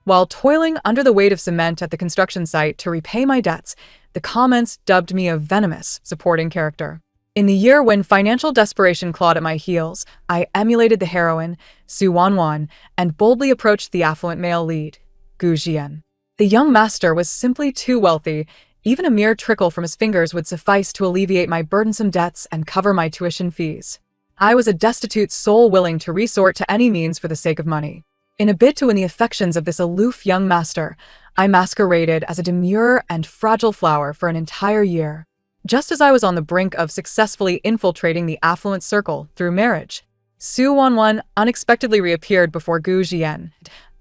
While toiling under the weight of cement at the construction site to repay my debts, the comments dubbed me a venomous supporting character. In the year when financial desperation clawed at my heels, I emulated the heroine, Su Wanwan, and boldly approached the affluent male lead, Gu Jian. The young master was simply too wealthy. Even a mere trickle from his fingers would suffice to alleviate my burdensome debts and cover my tuition fees. I was a destitute soul willing to resort to any means for the sake of money. In a bid to win the affections of this aloof young master, I masqueraded as a demure and fragile flower for an entire year. Just as I was on the brink of successfully infiltrating the affluent circle through marriage, Su Wanwan unexpectedly reappeared before Gu Jian.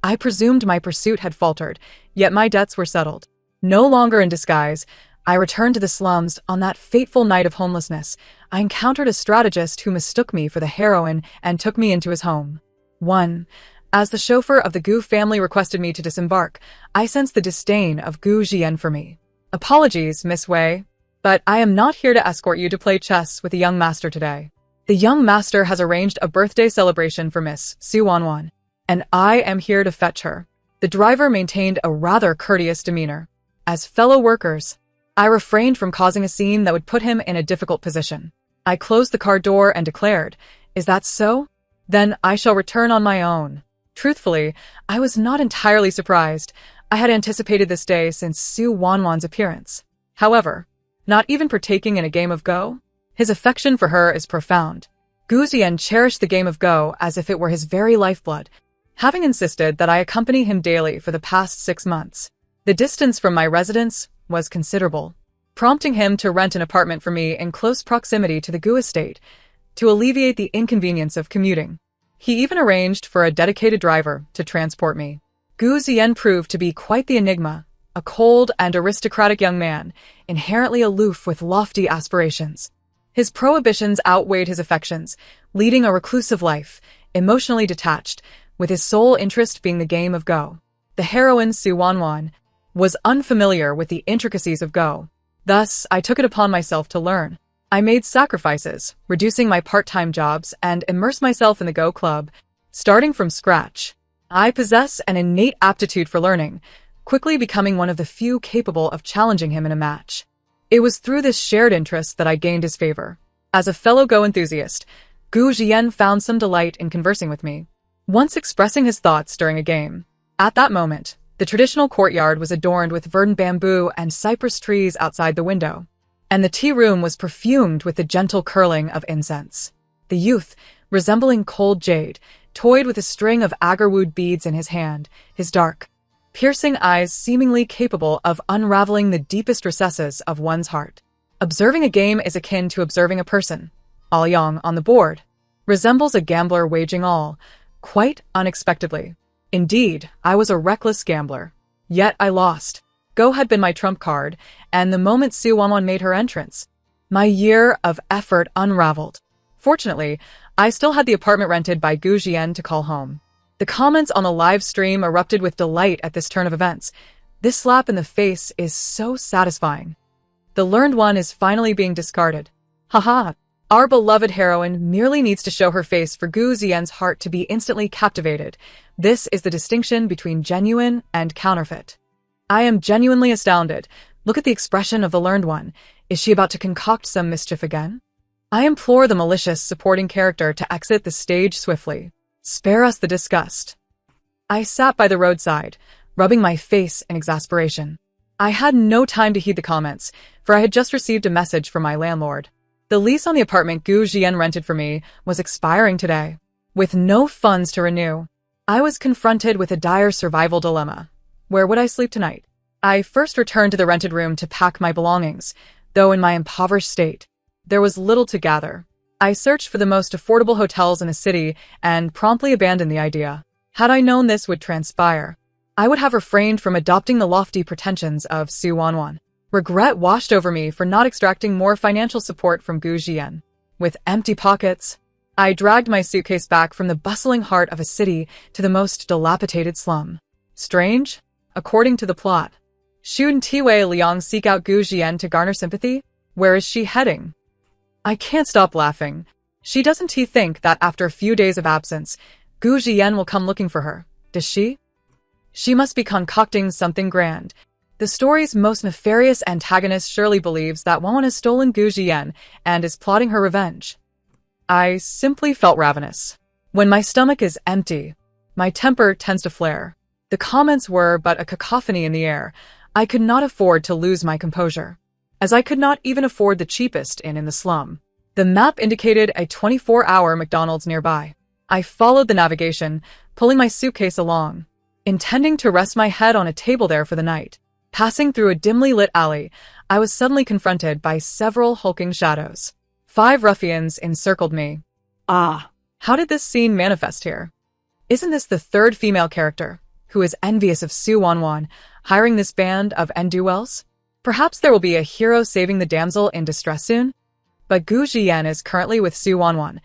I presumed my pursuit had faltered, yet my debts were settled. No longer in disguise, I returned to the slums. On that fateful night of homelessness, I encountered a strategist who mistook me for the heroine and took me into his home. 1. As the chauffeur of the Gu family requested me to disembark, I sensed the disdain of Gu Jian for me. Apologies, Miss Wei, but I am not here to escort you to play chess with the young master today. The young master has arranged a birthday celebration for Miss Su Wanwan, and I am here to fetch her. The driver maintained a rather courteous demeanor. As fellow workers, I refrained from causing a scene that would put him in a difficult position. I closed the car door and declared, "Is that so? Then I shall return on my own." Truthfully, I was not entirely surprised. I had anticipated this day since Su Wanwan's appearance. However, not even partaking in a game of Go? His affection for her is profound. Gu Jian cherished the game of Go as if it were his very lifeblood, having insisted that I accompany him daily for the past 6 months. The distance from my residence was considerable, prompting him to rent an apartment for me in close proximity to the Gu estate to alleviate the inconvenience of commuting. He even arranged for a dedicated driver to transport me. Gu Jian proved to be quite the enigma, a cold and aristocratic young man, inherently aloof with lofty aspirations. His prohibitions outweighed his affections, leading a reclusive life, emotionally detached, with his sole interest being the game of Go. The heroine, Su Wanwan, was unfamiliar with the intricacies of Go. Thus, I took it upon myself to learn. I made sacrifices, reducing my part-time jobs, and immersed myself in the Go club, starting from scratch. I possess an innate aptitude for learning, quickly becoming one of the few capable of challenging him in a match. It was through this shared interest that I gained his favor. As a fellow Go enthusiast, Gu Jian found some delight in conversing with me, once expressing his thoughts during a game. At that moment, the traditional courtyard was adorned with verdant bamboo and cypress trees outside the window, and the tea room was perfumed with the gentle curling of incense. The youth, resembling cold jade, toyed with a string of agarwood beads in his hand, his dark, piercing eyes seemingly capable of unraveling the deepest recesses of one's heart. Observing a game is akin to observing a person. Aoyang on the board resembles a gambler waging all, quite unexpectedly. Indeed, I was a reckless gambler. Yet I lost. Go had been my trump card, and the moment Su Wanwan made her entrance, my year of effort unraveled. Fortunately, I still had the apartment rented by Gu Jian to call home. The comments on the live stream erupted with delight at this turn of events. This slap in the face is so satisfying. The learned one is finally being discarded. Haha. Our beloved heroine merely needs to show her face for Gu Jian's heart to be instantly captivated. This is the distinction between genuine and counterfeit. I am genuinely astounded. Look at the expression of the learned one. Is she about to concoct some mischief again? I implore the malicious supporting character to exit the stage swiftly. Spare us the disgust. I sat by the roadside, rubbing my face in exasperation. I had no time to heed the comments, for I had just received a message from my landlord. The lease on the apartment Gu Jian rented for me was expiring today. With no funds to renew, I was confronted with a dire survival dilemma. Where would I sleep tonight? I first returned to the rented room to pack my belongings, though in my impoverished state, there was little to gather. I searched for the most affordable hotels in the city and promptly abandoned the idea. Had I known this would transpire, I would have refrained from adopting the lofty pretensions of Su Wanwan. Regret washed over me for not extracting more financial support from Gu Jian. With empty pockets, I dragged my suitcase back from the bustling heart of a city to the most dilapidated slum. Strange? According to the plot, shouldn't Tiwei Liang seek out Gu Jian to garner sympathy? Where is she heading? I can't stop laughing. She doesn't think that after a few days of absence, Gu Jian will come looking for her, does she? She must be concocting something grand. The story's most nefarious antagonist surely believes that Wanwan has stolen Gu Jian and is plotting her revenge. I simply felt ravenous. When my stomach is empty, my temper tends to flare. The comments were but a cacophony in the air. I could not afford to lose my composure, as I could not even afford the cheapest inn in the slum. The map indicated a 24-hour McDonald's nearby. I followed the navigation, pulling my suitcase along, intending to rest my head on a table there for the night. Passing through a dimly lit alley, I was suddenly confronted by several hulking shadows. 5 ruffians encircled me. Ah, how did this scene manifest here? Isn't this the third female character, who is envious of Su Wanwan, hiring this band of ne'er-do-wells? Perhaps there will be a hero saving the damsel in distress soon? But Gu Jian is currently with Su Wanwan.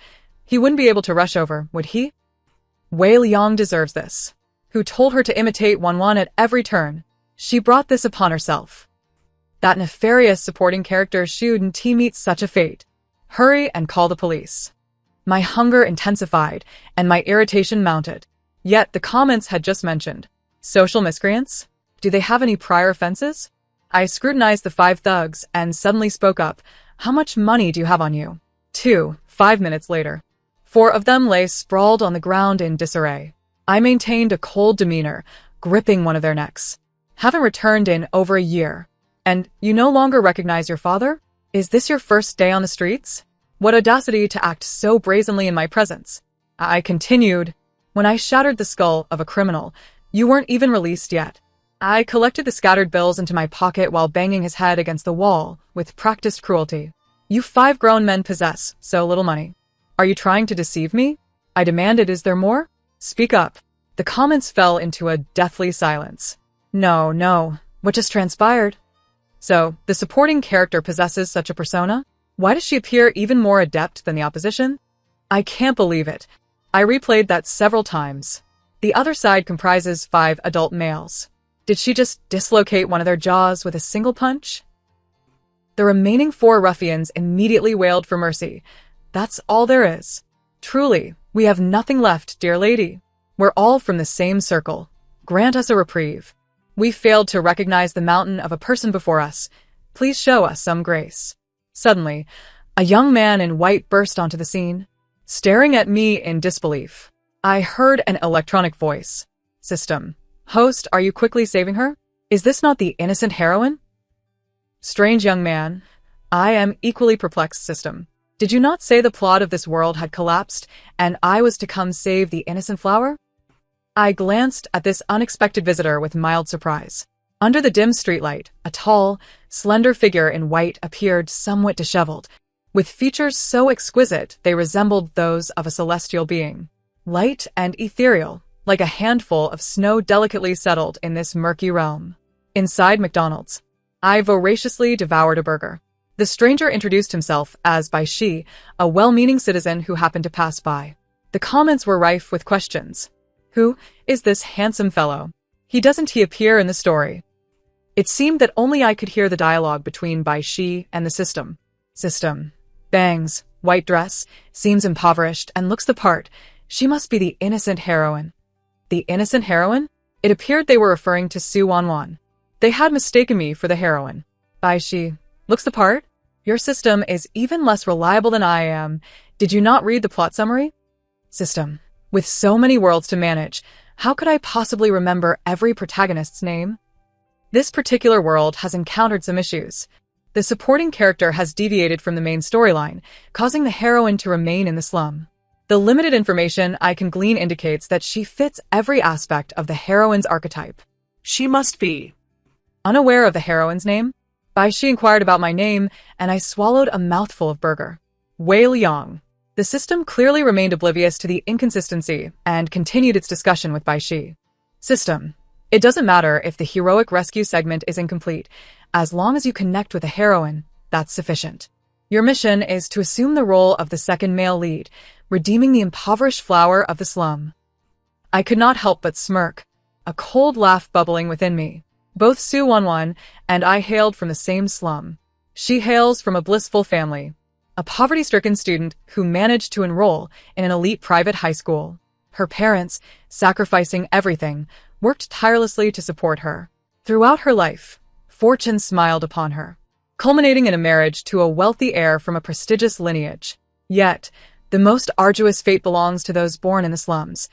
He wouldn't be able to rush over, would he? Wei Liang deserves this. Who told her to imitate Wanwan at every turn? She brought this upon herself. That nefarious supporting character shouldn't meet such a fate. Hurry and call the police. My hunger intensified, and my irritation mounted. Yet the comments had just mentioned. Social miscreants? Do they have any prior offenses? I scrutinized the 5 thugs and suddenly spoke up. How much money do you have on you? 5 minutes later. 4 of them lay sprawled on the ground in disarray. I maintained a cold demeanor, gripping one of their necks. Haven't returned in over a year. And you no longer recognize your father? Is this your first day on the streets? What audacity to act so brazenly in my presence. I continued. When I shattered the skull of a criminal, you weren't even released yet. I collected the scattered bills into my pocket while banging his head against the wall with practiced cruelty. You 5 grown men possess so little money. Are you trying to deceive me? I demanded. Is there more? Speak up. The comments fell into a deathly silence. No. What just transpired? So, the supporting character possesses such a persona? Why does she appear even more adept than the opposition? I can't believe it. I replayed that several times. The other side comprises 5 adult males. Did she just dislocate one of their jaws with a single punch? The remaining 4 ruffians immediately wailed for mercy. That's all there is. Truly, we have nothing left, dear lady. We're all from the same circle. Grant us a reprieve. We failed to recognize the mountain of a person before us. Please show us some grace. Suddenly, a young man in white burst onto the scene, staring at me in disbelief. I heard an electronic voice. System. Host, are you quickly saving her? Is this not the innocent heroine? Strange young man. I am equally perplexed, System. Did you not say the plot of this world had collapsed, and I was to come save the innocent flower? I glanced at this unexpected visitor with mild surprise. Under the dim streetlight, a tall, slender figure in white appeared somewhat disheveled, with features so exquisite they resembled those of a celestial being. Light and ethereal, like a handful of snow delicately settled in this murky realm. Inside McDonald's, I voraciously devoured a burger. The stranger introduced himself as Bai Shi, a well-meaning citizen who happened to pass by. The comments were rife with questions. Who is this handsome fellow? Doesn't he appear in the story? It seemed that only I could hear the dialogue between Bai Shi and the system. System. Bangs, white dress, seems impoverished, and looks the part. She must be the innocent heroine. The innocent heroine? It appeared they were referring to Su Wanwan. They had mistaken me for the heroine. Bai Shi. Looks the part? Your system is even less reliable than I am. Did you not read the plot summary? System. With so many worlds to manage, how could I possibly remember every protagonist's name? This particular world has encountered some issues. The supporting character has deviated from the main storyline, causing the heroine to remain in the slum. The limited information I can glean indicates that she fits every aspect of the heroine's archetype. She must be. Unaware of the heroine's name, Bai Shi inquired about my name, and I swallowed a mouthful of burger. Wei Liang. The system clearly remained oblivious to the inconsistency and continued its discussion with Bai Shi. System. It doesn't matter if the heroic rescue segment is incomplete. As long as you connect with the heroine, that's sufficient. Your mission is to assume the role of the second male lead, redeeming the impoverished flower of the slum. I could not help but smirk, a cold laugh bubbling within me. Both Su Wanwan and I hailed from the same slum. She hails from a blissful family, a poverty-stricken student who managed to enroll in an elite private high school. Her parents, sacrificing everything, worked tirelessly to support her. Throughout her life, fortune smiled upon her, culminating in a marriage to a wealthy heir from a prestigious lineage. Yet, the most arduous fate belongs to those born in the slums.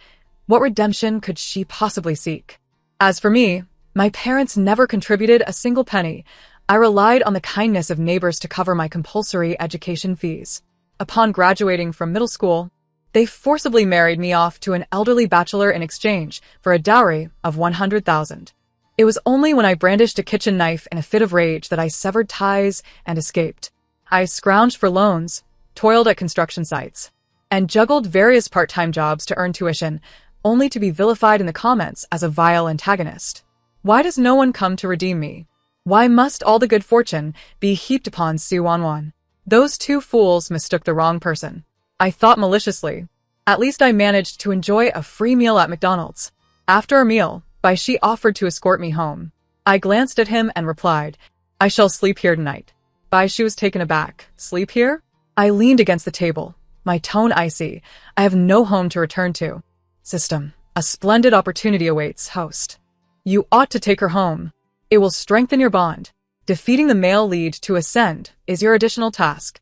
What redemption could she possibly seek? As for me, my parents never contributed a single penny. I relied on the kindness of neighbors to cover my compulsory education fees. Upon graduating from middle school, they forcibly married me off to an elderly bachelor in exchange for a dowry of 100,000. It was only when I brandished a kitchen knife in a fit of rage that I severed ties and escaped. I scrounged for loans, toiled at construction sites, and juggled various part-time jobs to earn tuition, only to be vilified in the comments as a vile antagonist. Why does no one come to redeem me? Why must all the good fortune be heaped upon Si Wanwan? Those two fools mistook the wrong person. I thought maliciously. At least I managed to enjoy a free meal at McDonald's. After our meal, Bai Shi offered to escort me home. I glanced at him and replied, "I shall sleep here tonight." Bai Shi was taken aback. "Sleep here?" I leaned against the table, my tone icy. "I have no home to return to." "System, a splendid opportunity awaits, host. You ought to take her home. It will strengthen your bond. Defeating the male lead to ascend is your additional task."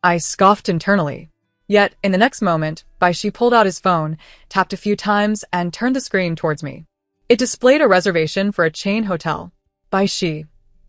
I scoffed internally. Yet, in the next moment, Bai Shi pulled out his phone, tapped a few times, and turned the screen towards me. It displayed a reservation for a chain hotel. Bai Shi,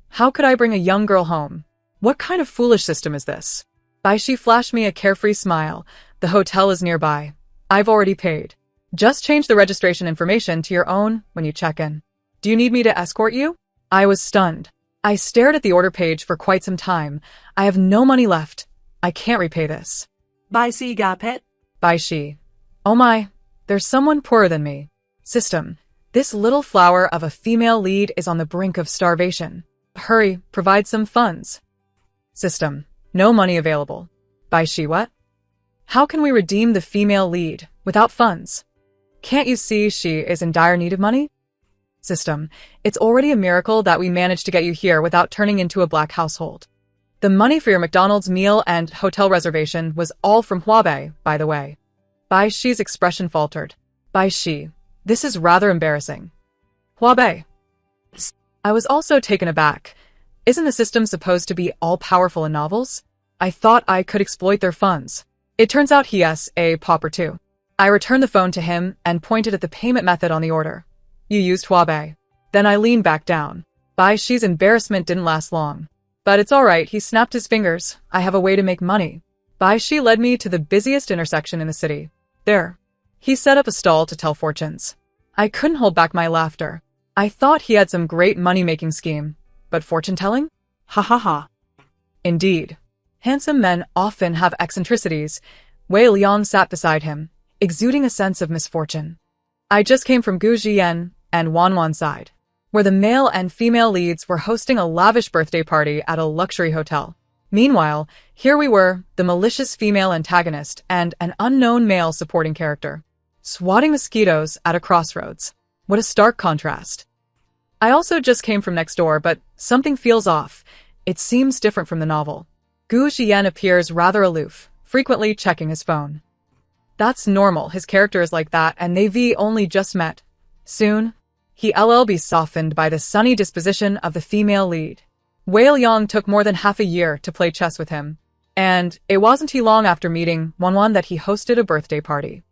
how could I bring a young girl home? What kind of foolish system is this? Bai Shi flashed me a carefree smile. "The hotel is nearby. I've already paid. Just change the registration information to your own when you check in. Do you need me to escort you?" I was stunned. I stared at the order page for quite some time. I have no money left. I can't repay this. Bai Shi Gapet? Bai Shi. Oh my, there's someone poorer than me. System, this little flower of a female lead is on the brink of starvation. Hurry, provide some funds. System, no money available. Bai Shi, what? How can we redeem the female lead without funds? Can't you see she is in dire need of money? System, it's already a miracle that we managed to get you here without turning into a black household. The money for your McDonald's meal and hotel reservation was all from Huabei, by the way. Bai Shi's expression faltered. Bai Shi, this is rather embarrassing. Huabei. I was also taken aback. Isn't the system supposed to be all-powerful in novels? I thought I could exploit their funds. It turns out he is a pauper too. I returned the phone to him and pointed at the payment method on the order. You used Huabei. Then I leaned back down. Bai Shi's embarrassment didn't last long. But it's all right, he snapped his fingers. I have a way to make money. Bai Shi led me to the busiest intersection in the city. There. He set up a stall to tell fortunes. I couldn't hold back my laughter. I thought he had some great money-making scheme. But fortune-telling? Ha ha ha. Indeed. Handsome men often have eccentricities. Wei Liang sat beside him, exuding a sense of misfortune. I just came from Gu Jian and Wanwan side, where the male and female leads were hosting a lavish birthday party at a luxury hotel. Meanwhile, here we were, the malicious female antagonist and an unknown male supporting character, swatting mosquitoes at a crossroads. What a stark contrast. I also just came from next door, but something feels off. It seems different from the novel. Gu Jian appears rather aloof, frequently checking his phone. That's normal, his character is like that, and they've only just met. Soon, he'll be softened by the sunny disposition of the female lead. Wei Liang took more than half a year to play chess with him, and it wasn't too long after meeting Wanwan that he hosted a birthday party.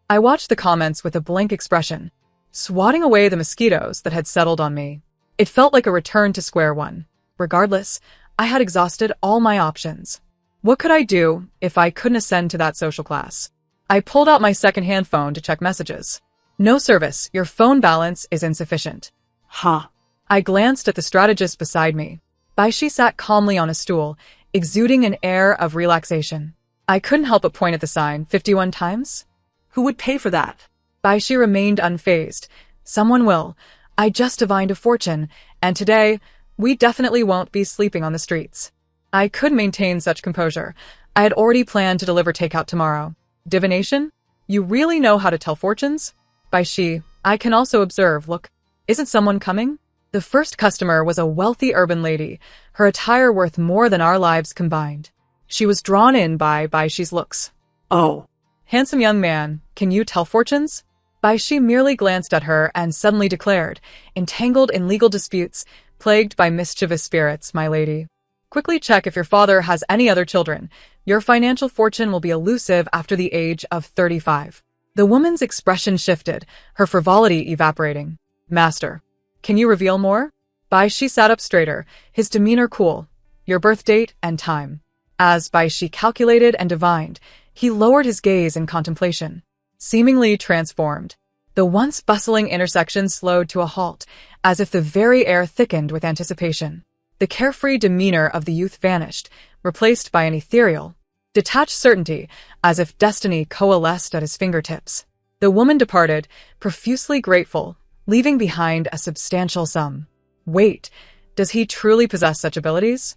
I watched the comments with a blank expression, swatting away the mosquitoes that had settled on me. It felt like a return to square one. Regardless, I had exhausted all my options. What could I do if I couldn't ascend to that social class? I pulled out my second-hand phone to check messages. No service, your phone balance is insufficient. Huh. I glanced at the strategist beside me. Bai Shi sat calmly on a stool, exuding an air of relaxation. I couldn't help but point at the sign, 51 times? Who would pay for that? Bai Shi remained unfazed. Someone will. I just divined a fortune, and today, we definitely won't be sleeping on the streets. I couldn't maintain such composure. I had already planned to deliver takeout tomorrow. Divination? You really know how to tell fortunes? Bai Shi, I can also observe, look, isn't someone coming? The first customer was a wealthy urban lady, her attire worth more than our lives combined. She was drawn in by Bai Shi's looks. Oh. Handsome young man, can you tell fortunes? Bai Shi merely glanced at her and suddenly declared, entangled in legal disputes, plagued by mischievous spirits, my lady. Quickly check if your father has any other children. Your financial fortune will be elusive after the age of 35. The woman's expression shifted, her frivolity evaporating. Master, can you reveal more? Bai Shi sat up straighter, his demeanor cool. Your birth date and time. As Bai Shi calculated and divined, he lowered his gaze in contemplation. Seemingly transformed, the once bustling intersection slowed to a halt, as if the very air thickened with anticipation. The carefree demeanor of the youth vanished, replaced by an ethereal, detached certainty, as if destiny coalesced at his fingertips. The woman departed, profusely grateful, leaving behind a substantial sum. Wait, does he truly possess such abilities?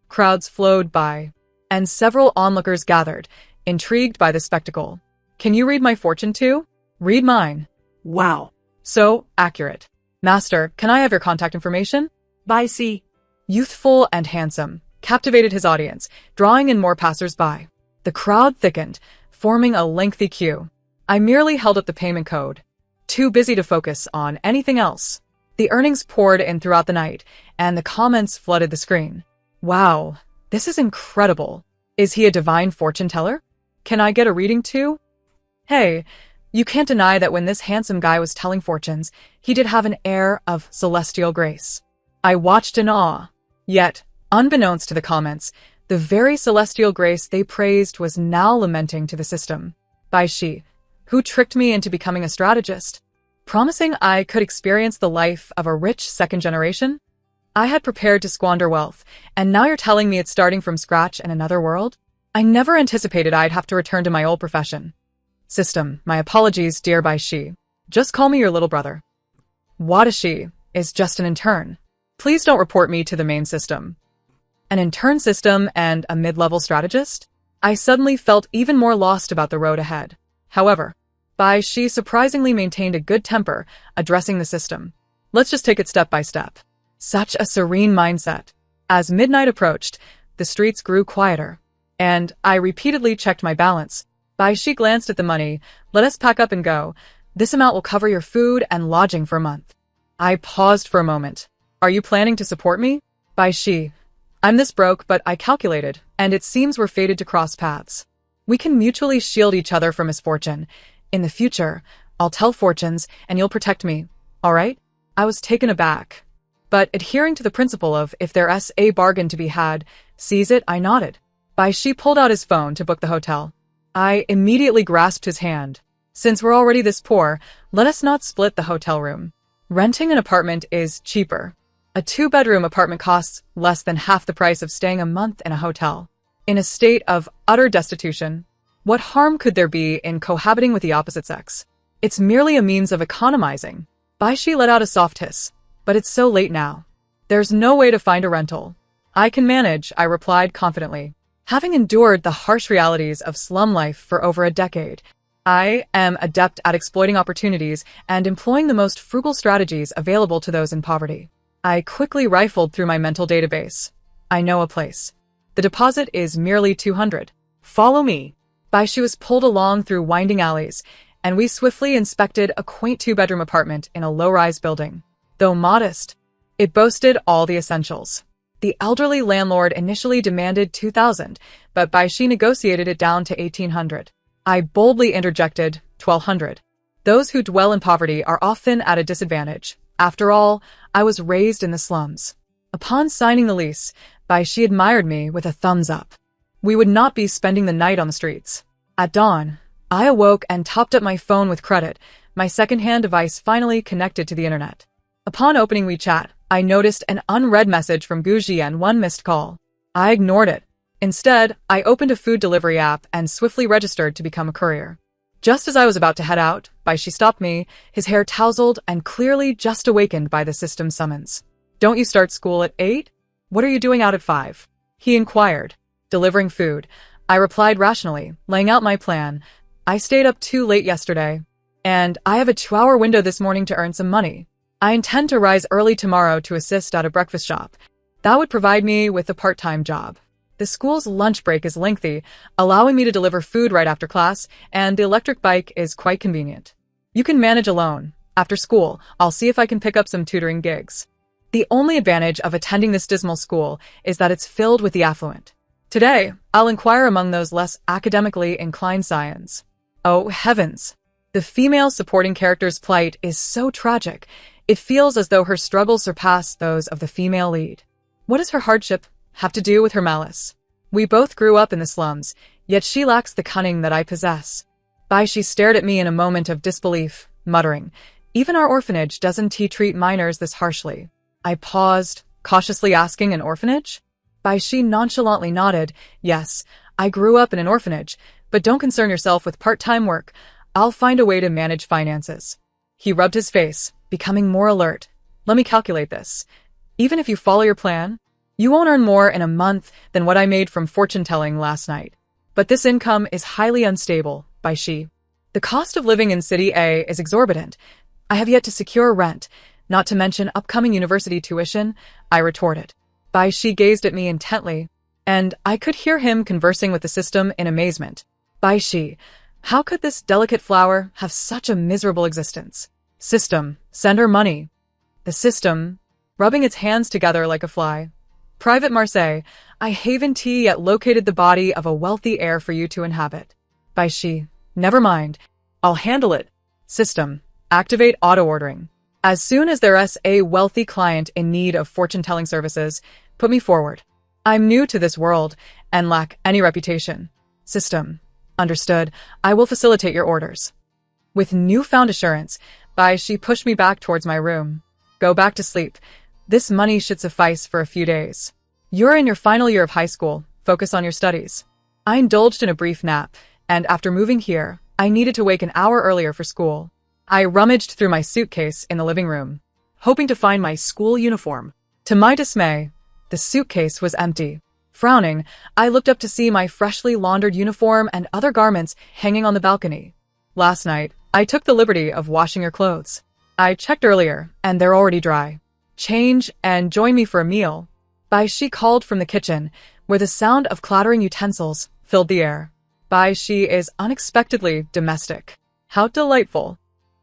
Crowds flowed by, and several onlookers gathered, intrigued by the spectacle. Can you read my fortune too? Read mine. Wow. So accurate. Master, can I have your contact information? Bai Shi. Youthful and handsome, captivated his audience, drawing in more passers-by. The crowd thickened, forming a lengthy queue. I merely held up the payment code, too busy to focus on anything else. The earnings poured in throughout the night, and the comments flooded the screen. Wow, this is incredible. Is he a divine fortune teller? Can I get a reading too? Hey, you can't deny that when this handsome guy was telling fortunes, he did have an air of celestial grace. I watched in awe. Yet, unbeknownst to the comments, the very celestial grace they praised was now lamenting to the system. Bai Shi, who tricked me into becoming a strategist, promising I could experience the life of a rich second generation? I had prepared to squander wealth, and now you're telling me it's starting from scratch in another world? I never anticipated I'd have to return to my old profession. System, my apologies, dear Bai Shi. Just call me your little brother. Wadashi is just an intern. Please don't report me to the main system. An intern system and a mid-level strategist? I suddenly felt even more lost about the road ahead. However, Bai Shi surprisingly maintained a good temper, addressing the system. Let's just take it step by step. Such a serene mindset. As midnight approached, the streets grew quieter, and I repeatedly checked my balance. Bai Shi glanced at the money. Let us pack up and go. This amount will cover your food and lodging for a month. I paused for a moment. Are you planning to support me? Bai Shi, I'm this broke, but I calculated, and it seems we're fated to cross paths. We can mutually shield each other from misfortune. In the future, I'll tell fortunes, and you'll protect me. All right? I was taken aback. But adhering to the principle of if there's a bargain to be had, seize it, I nodded. Bai Shi pulled out his phone to book the hotel. I immediately grasped his hand. Since we're already this poor, let us not split the hotel room. Renting an apartment is cheaper. A 2-bedroom apartment costs less than half the price of staying a month in a hotel. In a state of utter destitution, what harm could there be in cohabiting with the opposite sex? It's merely a means of economizing. Bai Shi let out a soft hiss. But it's so late now. There's no way to find a rental. I can manage, I replied confidently. Having endured the harsh realities of slum life for over a decade, I am adept at exploiting opportunities and employing the most frugal strategies available to those in poverty. I quickly rifled through my mental database. I know a place. The deposit is merely 200. Follow me. Bai Shi was pulled along through winding alleys, and we swiftly inspected a quaint 2-bedroom apartment in a low-rise building. Though modest, it boasted all the essentials. The elderly landlord initially demanded 2,000, but Bai Shi negotiated it down to 1,800. I boldly interjected 1,200. Those who dwell in poverty are often at a disadvantage. After all, I was raised in the slums. Upon signing the lease, Bai Shi admired me with a thumbs up. We would not be spending the night on the streets. At dawn, I awoke and topped up my phone with credit, my second-hand device finally connected to the internet. Upon opening WeChat, I noticed an unread message from Guji and one missed call. I ignored it. Instead, I opened a food delivery app and swiftly registered to become a courier. Just as I was about to head out, Bai Shi stopped me, his hair tousled and clearly just awakened by the system's summons. Don't you start school at 8? What are you doing out at 5? He inquired. Delivering food. I replied rationally, laying out my plan. I stayed up too late yesterday, and I have a 2-hour window this morning to earn some money. I intend to rise early tomorrow to assist at a breakfast shop. That would provide me with a part-time job. The school's lunch break is lengthy, allowing me to deliver food right after class, and the electric bike is quite convenient. You can manage alone. After school, I'll see if I can pick up some tutoring gigs. The only advantage of attending this dismal school is that it's filled with the affluent. Today, I'll inquire among those less academically inclined scions. Oh, heavens! The female supporting character's plight is so tragic, it feels as though her struggles surpass those of the female lead. What does her hardship have to do with her malice? We both grew up in the slums, yet she lacks the cunning that I possess. She stared at me in a moment of disbelief, muttering, "Even our orphanage doesn't treat minors this harshly." I paused, cautiously asking, "An orphanage?" She nonchalantly nodded, "Yes, I grew up in an orphanage, but don't concern yourself with part-time work. I'll find a way to manage finances." He rubbed his face, becoming more alert. "Let me calculate this. Even if you follow your plan, you won't earn more in a month than what I made from fortune-telling last night. But this income is highly unstable." The cost of living in City A is exorbitant. I have yet to secure rent, not to mention upcoming university tuition, I retorted. She gazed at me intently, and I could hear him conversing with the system in amazement. How could this delicate flower have such a miserable existence? System, send her money. The system, rubbing its hands together like a fly. Private Marseille, I haven tea yet located the body of a wealthy heir for you to inhabit. Never mind. I'll handle it. System, activate auto-ordering. As soon as there's a wealthy client in need of fortune-telling services, put me forward. I'm new to this world and lack any reputation. System, understood. I will facilitate your orders. With newfound assurance, she pushed me back towards my room. Go back to sleep. This money should suffice for a few days. You're in your final year of high school. Focus on your studies. I indulged in a brief nap, and after moving here, I needed to wake an hour earlier for school. I rummaged through my suitcase in the living room, hoping to find my school uniform. To my dismay, the suitcase was empty. Frowning, I looked up to see my freshly laundered uniform and other garments hanging on the balcony. Last night, I took the liberty of washing your clothes. I checked earlier, and they're already dry. Change and join me for a meal. She called from the kitchen, where the sound of clattering utensils filled the air. She is unexpectedly domestic. How delightful.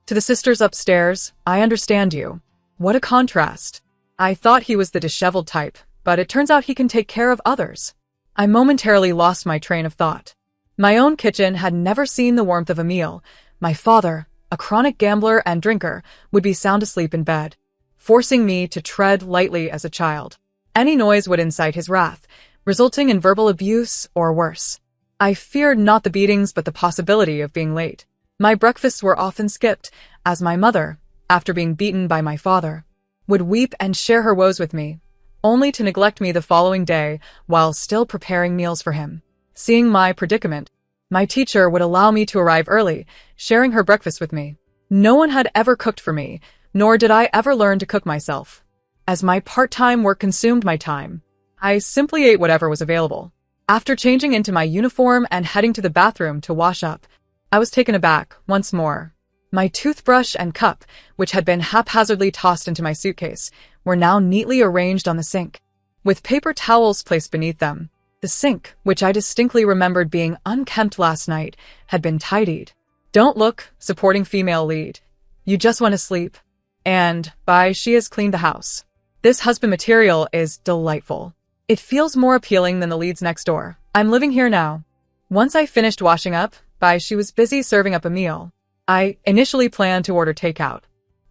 To the sisters upstairs, I understand you. What a contrast. I thought he was the disheveled type, but it turns out he can take care of others. I momentarily lost my train of thought. My own kitchen had never seen the warmth of a meal. My father, a chronic gambler and drinker, would be sound asleep in bed, forcing me to tread lightly as a child. Any noise would incite his wrath, resulting in verbal abuse or worse. I feared not the beatings but the possibility of being late. My breakfasts were often skipped, as my mother, after being beaten by my father, would weep and share her woes with me, only to neglect me the following day while still preparing meals for him. Seeing my predicament, my teacher would allow me to arrive early, sharing her breakfast with me. No one had ever cooked for me, nor did I ever learn to cook myself. As my part-time work consumed my time, I simply ate whatever was available. After changing into my uniform and heading to the bathroom to wash up, I was taken aback once more. My toothbrush and cup, which had been haphazardly tossed into my suitcase, were now neatly arranged on the sink, with paper towels placed beneath them. The sink, which I distinctly remembered being unkempt last night, had been tidied. Don't look, supporting female lead. You just want to sleep. And, she has cleaned the house. This husband material is delightful. It feels more appealing than the leads next door. I'm living here now. Once I finished washing up, she was busy serving up a meal. I initially planned to order takeout,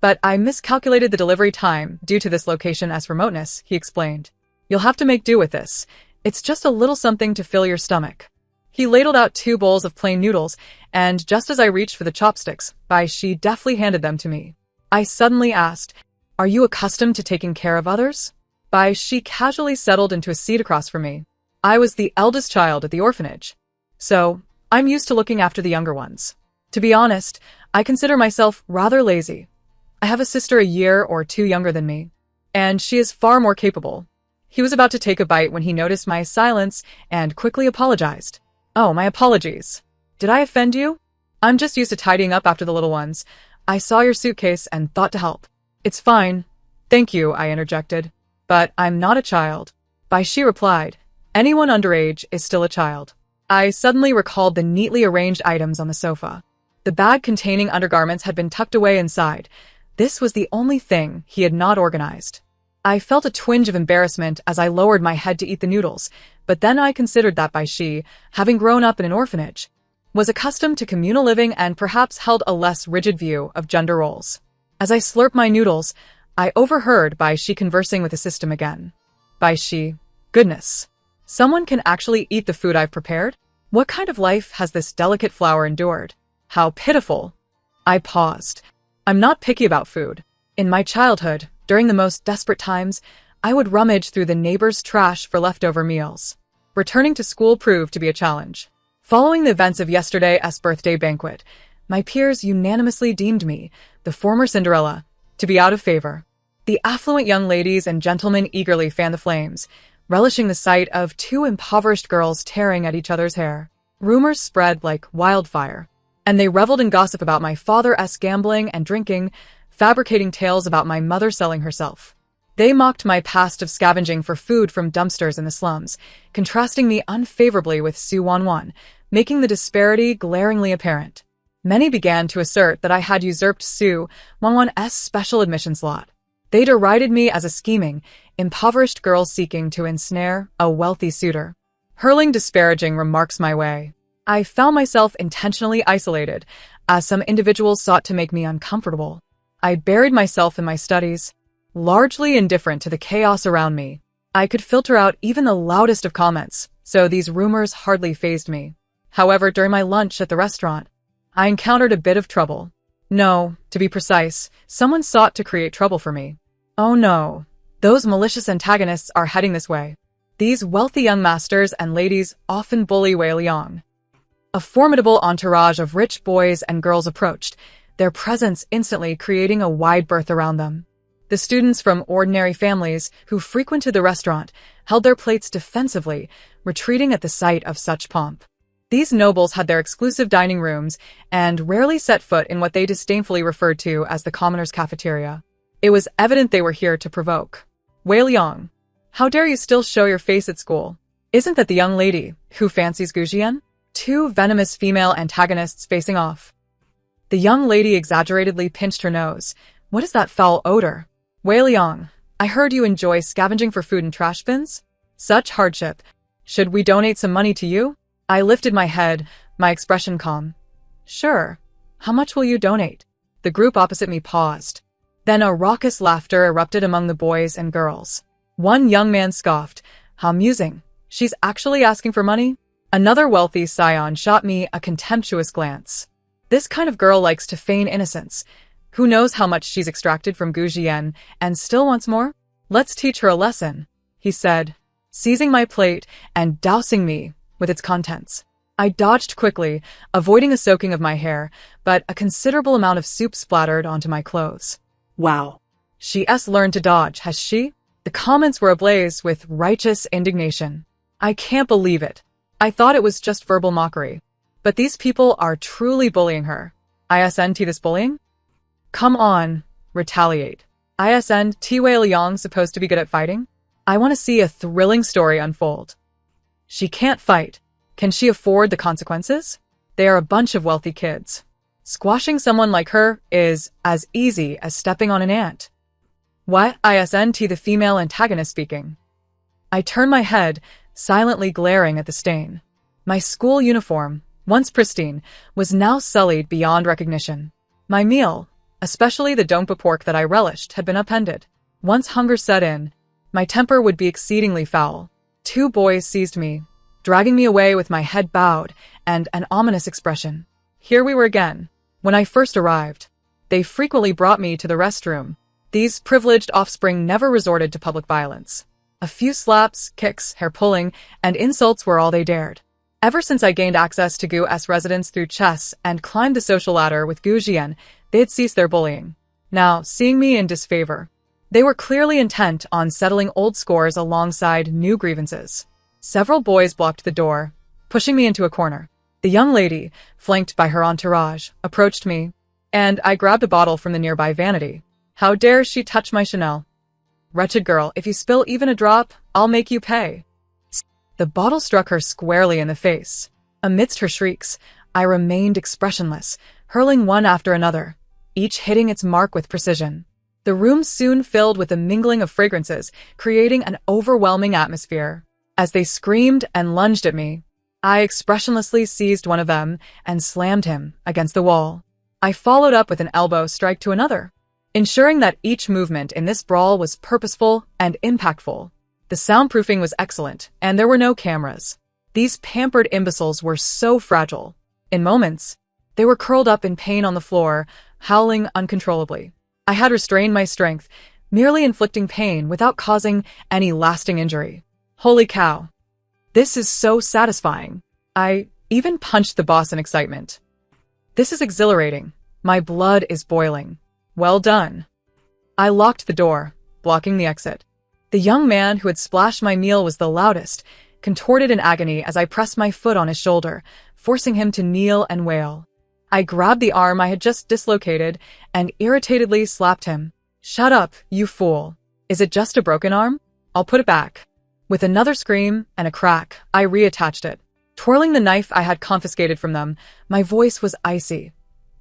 but I miscalculated the delivery time due to this location as remoteness, he explained. You'll have to make do with this. It's just a little something to fill your stomach. He ladled out 2 bowls of plain noodles, and just as I reached for the chopsticks, she deftly handed them to me. I suddenly asked, "Are you accustomed to taking care of others?" She casually settled into a seat across from me. I was the eldest child at the orphanage, so I'm used to looking after the younger ones. To be honest, I consider myself rather lazy. I have a sister a year or 2 younger than me, and she is far more capable. He was about to take a bite when he noticed my silence and quickly apologized. "Oh, my apologies. Did I offend you? I'm just used to tidying up after the little ones. I saw your suitcase and thought to help." "It's fine. Thank you," I interjected. "But I'm not a child." She replied, "Anyone underage is still a child." I suddenly recalled the neatly arranged items on the sofa. The bag containing undergarments had been tucked away inside. This was the only thing he had not organized. I felt a twinge of embarrassment as I lowered my head to eat the noodles, but then I considered that she, having grown up in an orphanage, was accustomed to communal living and perhaps held a less rigid view of gender roles. As I slurped my noodles, I overheard she conversing with the system again. She, goodness. Someone can actually eat the food I've prepared? What kind of life has this delicate flower endured? How pitiful. I paused. I'm not picky about food. In my childhood, during the most desperate times, I would rummage through the neighbor's trash for leftover meals. Returning to school proved to be a challenge. Following the events of yesterday's birthday banquet, my peers unanimously deemed me, the former Cinderella, to be out of favor. The affluent young ladies and gentlemen eagerly fanned the flames, relishing the sight of two impoverished girls tearing at each other's hair. Rumors spread like wildfire, and they reveled in gossip about my father's gambling and drinking, fabricating tales about my mother selling herself. They mocked my past of scavenging for food from dumpsters in the slums, contrasting me unfavorably with Su Wanwan, making the disparity glaringly apparent. Many began to assert that I had usurped Su Wanwan's special admission slot. They derided me as a scheming, impoverished girl seeking to ensnare a wealthy suitor. Hurling disparaging remarks my way, I found myself intentionally isolated, as some individuals sought to make me uncomfortable. I buried myself in my studies, largely indifferent to the chaos around me. I could filter out even the loudest of comments, so these rumors hardly fazed me. However, during my lunch at the restaurant, I encountered a bit of trouble. No, to be precise, someone sought to create trouble for me. Oh no, those malicious antagonists are heading this way. These wealthy young masters and ladies often bully Wei Liang. A formidable entourage of rich boys and girls approached, their presence instantly creating a wide berth around them. The students from ordinary families who frequented the restaurant held their plates defensively, retreating at the sight of such pomp. These nobles had their exclusive dining rooms and rarely set foot in what they disdainfully referred to as the commoner's cafeteria. It was evident they were here to provoke. Wei Liang, how dare you still show your face at school? Isn't that the young lady who fancies Gu Jian? Two venomous female antagonists facing off. The young lady exaggeratedly pinched her nose. What is that foul odor? Wei Liang, I heard you enjoy scavenging for food in trash bins? Such hardship. Should we donate some money to you? I lifted my head, my expression calm. Sure. How much will you donate? The group opposite me paused. Then a raucous laughter erupted among the boys and girls. One young man scoffed. How amusing. She's actually asking for money? Another wealthy scion shot me a contemptuous glance. This kind of girl likes to feign innocence. Who knows how much she's extracted from Gu Jian and still wants more? Let's teach her a lesson, he said, seizing my plate and dousing me with its contents. I dodged quickly, avoiding a soaking of my hair, but a considerable amount of soup splattered onto my clothes. Wow. She's learned to dodge, has she? The comments were ablaze with righteous indignation. I can't believe it. I thought it was just verbal mockery. But these people are truly bullying her. ISNT this bullying? Come on, retaliate. ISNT Wei Liang supposed to be good at fighting? I want to see a thrilling story unfold. She can't fight. Can she afford the consequences? They are a bunch of wealthy kids. Squashing someone like her is as easy as stepping on an ant. What? ISNT the female antagonist speaking. I turned my head, silently glaring at the stain. My school uniform, once pristine, was now sullied beyond recognition. My meal, especially the dompa pork that I relished, had been upended. Once hunger set in, my temper would be exceedingly foul. Two boys seized me, dragging me away with my head bowed and an ominous expression. Here we were again. When I first arrived, they frequently brought me to the restroom. These privileged offspring never resorted to public violence. A few slaps, kicks, hair-pulling, and insults were all they dared. Ever since I gained access to Gu's residence through chess and climbed the social ladder with Gu Jian, they had ceased their bullying. Now, seeing me in disfavor, they were clearly intent on settling old scores alongside new grievances. Several boys blocked the door, pushing me into a corner. The young lady, flanked by her entourage, approached me, and I grabbed a bottle from the nearby vanity. How dare she touch my Chanel? Wretched girl, if you spill even a drop, I'll make you pay. The bottle struck her squarely in the face. Amidst her shrieks, I remained expressionless, hurling one after another, each hitting its mark with precision. The room soon filled with a mingling of fragrances, creating an overwhelming atmosphere. As they screamed and lunged at me, I expressionlessly seized one of them and slammed him against the wall. I followed up with an elbow strike to another, ensuring that each movement in this brawl was purposeful and impactful. The soundproofing was excellent, and there were no cameras. These pampered imbeciles were so fragile. In moments, they were curled up in pain on the floor, howling uncontrollably. I had restrained my strength, merely inflicting pain without causing any lasting injury. Holy cow. This is so satisfying. I even punched the boss in excitement. This is exhilarating. My blood is boiling. Well done. I locked the door, blocking the exit. The young man who had splashed my meal was the loudest, contorted in agony as I pressed my foot on his shoulder, forcing him to kneel and wail. I grabbed the arm I had just dislocated and irritatedly slapped him. Shut up, you fool. Is it just a broken arm? I'll put it back. With another scream and a crack, I reattached it. Twirling the knife I had confiscated from them, my voice was icy.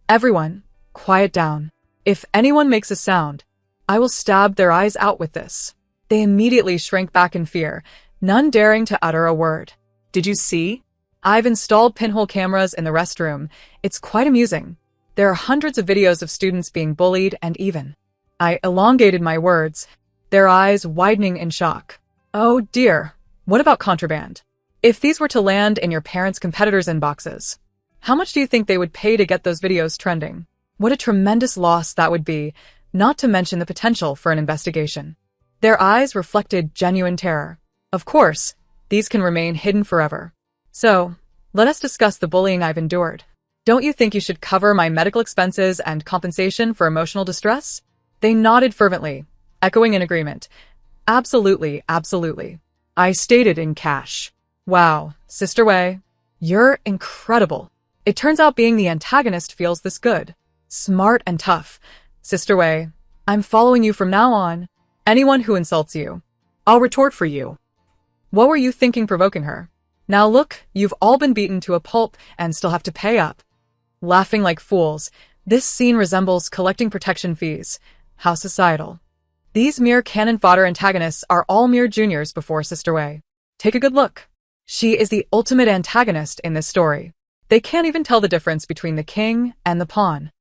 Everyone, quiet down. If anyone makes a sound, I will stab their eyes out with this. They immediately shrank back in fear, none daring to utter a word. Did you see? I've installed pinhole cameras in the restroom. It's quite amusing. There are hundreds of videos of students being bullied and even. I elongated my words, their eyes widening in shock. Oh dear, what about contraband? If these were to land in your parents' competitors' inboxes, how much do you think they would pay to get those videos trending? What a tremendous loss that would be, not to mention the potential for an investigation. Their eyes reflected genuine terror. Of course, these can remain hidden forever. So, let us discuss the bullying I've endured. Don't you think you should cover my medical expenses and compensation for emotional distress? They nodded fervently, echoing in agreement. Absolutely, absolutely. I stated in cash. Wow, Sister Wei, you're incredible. It turns out being the antagonist feels this good. Smart and tough. Sister Wei, I'm following you from now on. Anyone who insults you, I'll retort for you. What were you thinking provoking her? Now look, you've all been beaten to a pulp and still have to pay up. Laughing like fools, this scene resembles collecting protection fees. How societal. These mere cannon fodder antagonists are all mere juniors before Sister Wei. Take a good look. She is the ultimate antagonist in this story. They can't even tell the difference between the king and the pawn.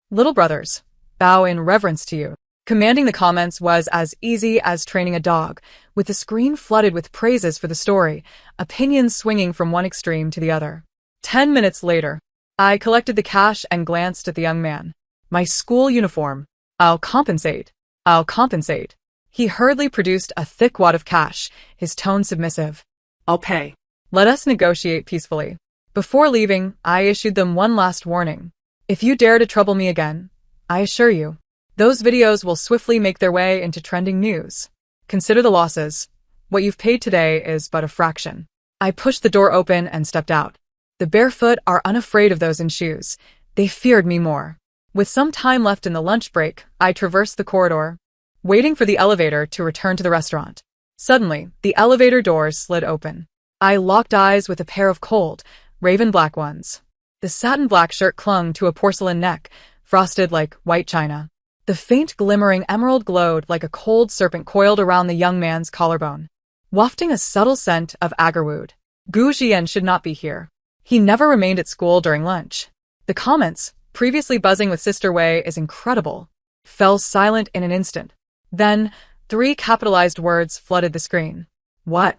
Little brothers, bow in reverence to you. Commanding the comments was as easy as training a dog, with the screen flooded with praises for the story, opinions swinging from one extreme to the other. 10 minutes later, I collected the cash and glanced at the young man. My school uniform. I'll compensate. I'll compensate. He hurriedly produced a thick wad of cash, his tone submissive. I'll pay. Let us negotiate peacefully. Before leaving, I issued them one last warning. If you dare to trouble me again, I assure you, those videos will swiftly make their way into trending news. Consider the losses. What you've paid today is but a fraction. I pushed the door open and stepped out. The barefoot are unafraid of those in shoes. They feared me more. With some time left in the lunch break, I traversed the corridor, waiting for the elevator to return to the restaurant. Suddenly, the elevator doors slid open. I locked eyes with a pair of cold, raven black ones. The satin black shirt clung to a porcelain neck, frosted like white china. The faint glimmering emerald glowed like a cold serpent coiled around the young man's collarbone, wafting a subtle scent of agarwood. Gu Jian should not be here. He never remained at school during lunch. The comments, previously buzzing with Sister Wei is incredible, fell silent in an instant. Then, 3 capitalized words flooded the screen. What?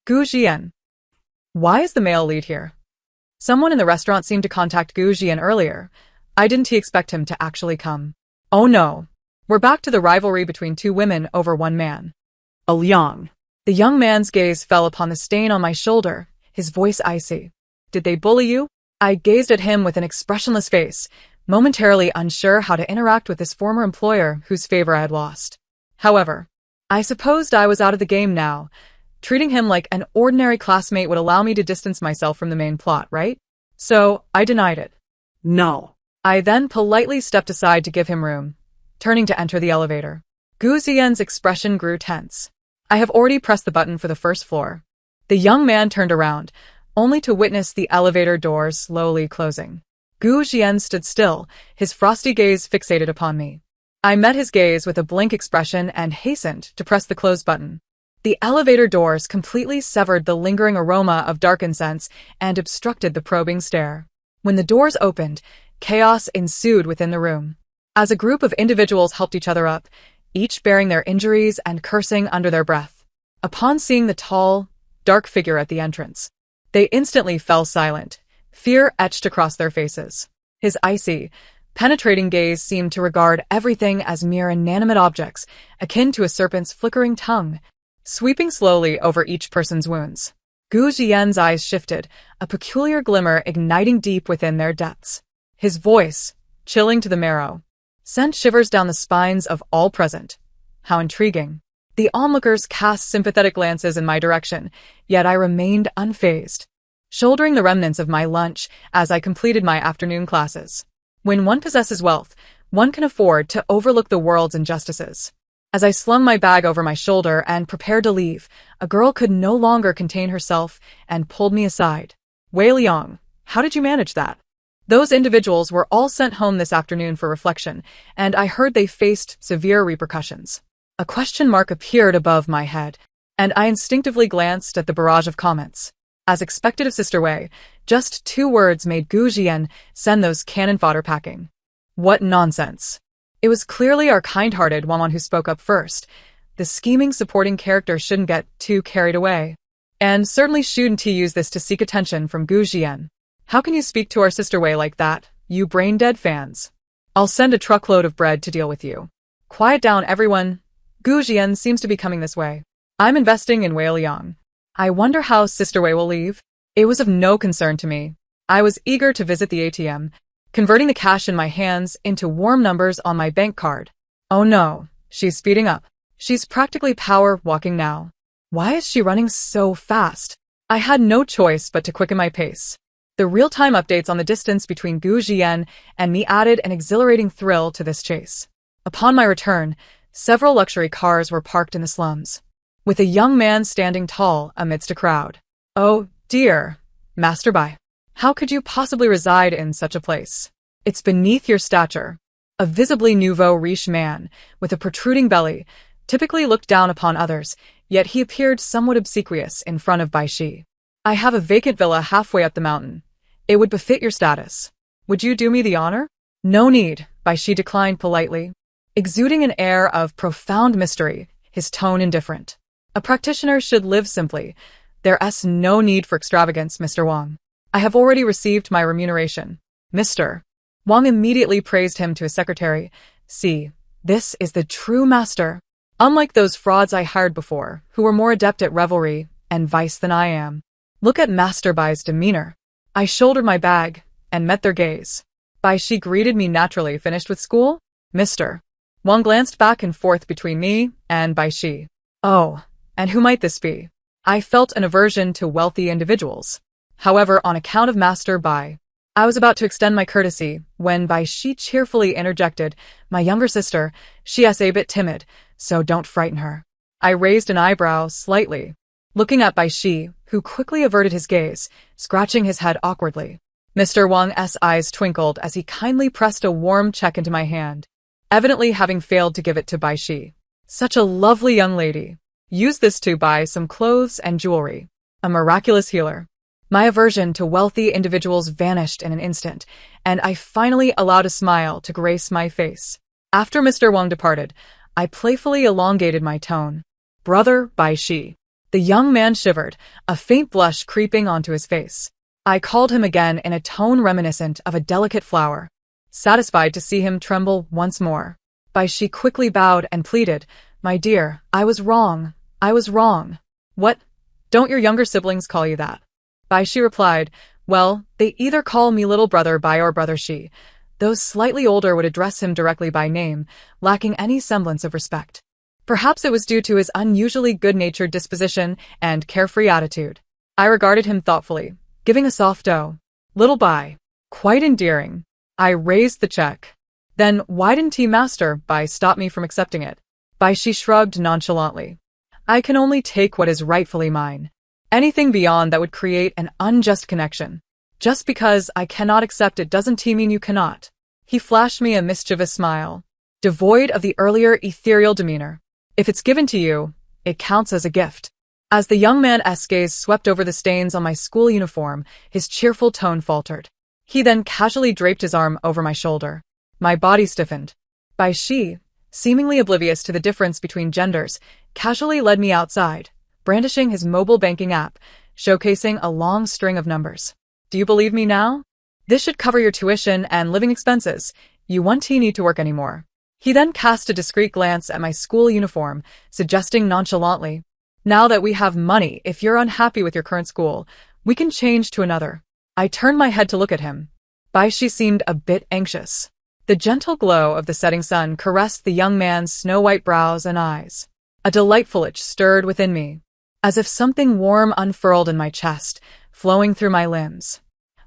Gu Jian. Why is the male lead here? Someone in the restaurant seemed to contact Gu Jian earlier. Didn't he expect him to actually come? Oh no. We're back to the rivalry between 2 women over 1 man. Liang. The young man's gaze fell upon the stain on my shoulder, his voice icy. Did they bully you? I gazed at him with an expressionless face, momentarily unsure how to interact with this former employer whose favor I had lost. However, I supposed I was out of the game now. Treating him like an ordinary classmate would allow me to distance myself from the main plot, right? So, I denied it. No. I then politely stepped aside to give him room, turning to enter the elevator. Gu Ziyan's expression grew tense. I have already pressed the button for the first floor. The young man turned around, only to witness the elevator doors slowly closing. Gu Jian stood still, his frosty gaze fixated upon me. I met his gaze with a blank expression and hastened to press the close button. The elevator doors completely severed the lingering aroma of dark incense and obstructed the probing stare. When the doors opened, chaos ensued within the room. As a group of individuals helped each other up, each bearing their injuries and cursing under their breath. Upon seeing the tall, dark figure at the entrance, they instantly fell silent, fear etched across their faces. His icy, penetrating gaze seemed to regard everything as mere inanimate objects, akin to a serpent's flickering tongue, sweeping slowly over each person's wounds. Gu Jian's eyes shifted, a peculiar glimmer igniting deep within their depths. His voice, chilling to the marrow, sent shivers down the spines of all present. How intriguing. The onlookers cast sympathetic glances in my direction, yet I remained unfazed, shouldering the remnants of my lunch as I completed my afternoon classes. When one possesses wealth, one can afford to overlook the world's injustices. As I slung my bag over my shoulder and prepared to leave, a girl could no longer contain herself and pulled me aside. Wei Liang, how did you manage that? Those individuals were all sent home this afternoon for reflection, and I heard they faced severe repercussions. A question mark appeared above my head, and I instinctively glanced at the barrage of comments. As expected of Sister Wei, just 2 words made Gu Jian send those cannon fodder packing. What nonsense. It was clearly our kind-hearted Wang who spoke up first. The scheming supporting character shouldn't get too carried away. And certainly shouldn't he use this to seek attention from Gu Jian. How can you speak to our Sister Wei like that, you brain-dead fans? I'll send a truckload of bread to deal with you. Quiet down, everyone. Gu Jian seems to be coming this way. I'm investing in Wei Liang. I wonder how Sister Wei will leave. It was of no concern to me. I was eager to visit the ATM, converting the cash in my hands into warm numbers on my bank card. Oh no, she's speeding up. She's practically power walking now. Why is she running so fast? I had no choice but to quicken my pace. The real-time updates on the distance between Gu Jian and me added an exhilarating thrill to this chase. Upon my return, several luxury cars were parked in the slums, with a young man standing tall amidst a crowd. Oh, dear, Master Bai. How could you possibly reside in such a place? It's beneath your stature. A visibly nouveau riche man, with a protruding belly, typically looked down upon others, yet he appeared somewhat obsequious in front of Bai Shi. I have a vacant villa halfway up the mountain. It would befit your status. Would you do me the honor? No need, Bai Shi declined politely, exuding an air of profound mystery, his tone indifferent. A practitioner should live simply. There's no need for extravagance, Mr. Wang. I have already received my remuneration. Mr. Wang immediately praised him to his secretary. See, this is the true master. Unlike those frauds I hired before, who were more adept at revelry and vice than I am. Look at Master Bai's demeanor. I shouldered my bag and met their gaze. Bai Shi greeted me naturally. Finished with school? Mr. Wang glanced back and forth between me and Bai Shi. Oh, and who might this be? I felt an aversion to wealthy individuals. However, on account of Master Bai, I was about to extend my courtesy when Bai Shi cheerfully interjected, my younger sister, she's a bit timid, so don't frighten her. I raised an eyebrow slightly, looking at Bai Shi, who quickly averted his gaze, scratching his head awkwardly. Mr. Wang's eyes twinkled as he kindly pressed a warm check into my hand, evidently having failed to give it to Bai Shi. Such a lovely young lady. Use this to buy some clothes and jewelry. A miraculous healer. My aversion to wealthy individuals vanished in an instant, and I finally allowed a smile to grace my face. After Mr. Wang departed, I playfully elongated my tone. Brother Bai Shi. The young man shivered, a faint blush creeping onto his face. I called him again in a tone reminiscent of a delicate flower, satisfied to see him tremble once more. Bai Shi quickly bowed and pleaded, my dear, I was wrong. I was wrong. What? Don't your younger siblings call you that? Bai Shi replied, well, they either call me little brother Bai or brother Shi. Those slightly older would address him directly by name, lacking any semblance of respect. Perhaps it was due to his unusually good-natured disposition and carefree attitude. I regarded him thoughtfully, giving a soft "oh." Little Bai. Quite endearing. I raised the check. Then why didn't he, Master Bai, stop me from accepting it? Bai Shi shrugged nonchalantly. I can only take what is rightfully mine. Anything beyond that would create an unjust connection. Just because I cannot accept it doesn't mean you cannot. He flashed me a mischievous smile, devoid of the earlier ethereal demeanor. If it's given to you, it counts as a gift. As the young man's gaze swept over the stains on my school uniform, his cheerful tone faltered. He then casually draped his arm over my shoulder. My body stiffened. Bai Shi, seemingly oblivious to the difference between genders, casually led me outside, brandishing his mobile banking app, showcasing a long string of numbers. Do you believe me now? This should cover your tuition and living expenses. You won't need to work anymore. He then cast a discreet glance at my school uniform, suggesting nonchalantly, now that we have money, if you're unhappy with your current school, we can change to another. I turned my head to look at him. Bai Shi seemed a bit anxious. The gentle glow of the setting sun caressed the young man's snow-white brows and eyes. A delightful itch stirred within me, as if something warm unfurled in my chest, flowing through my limbs.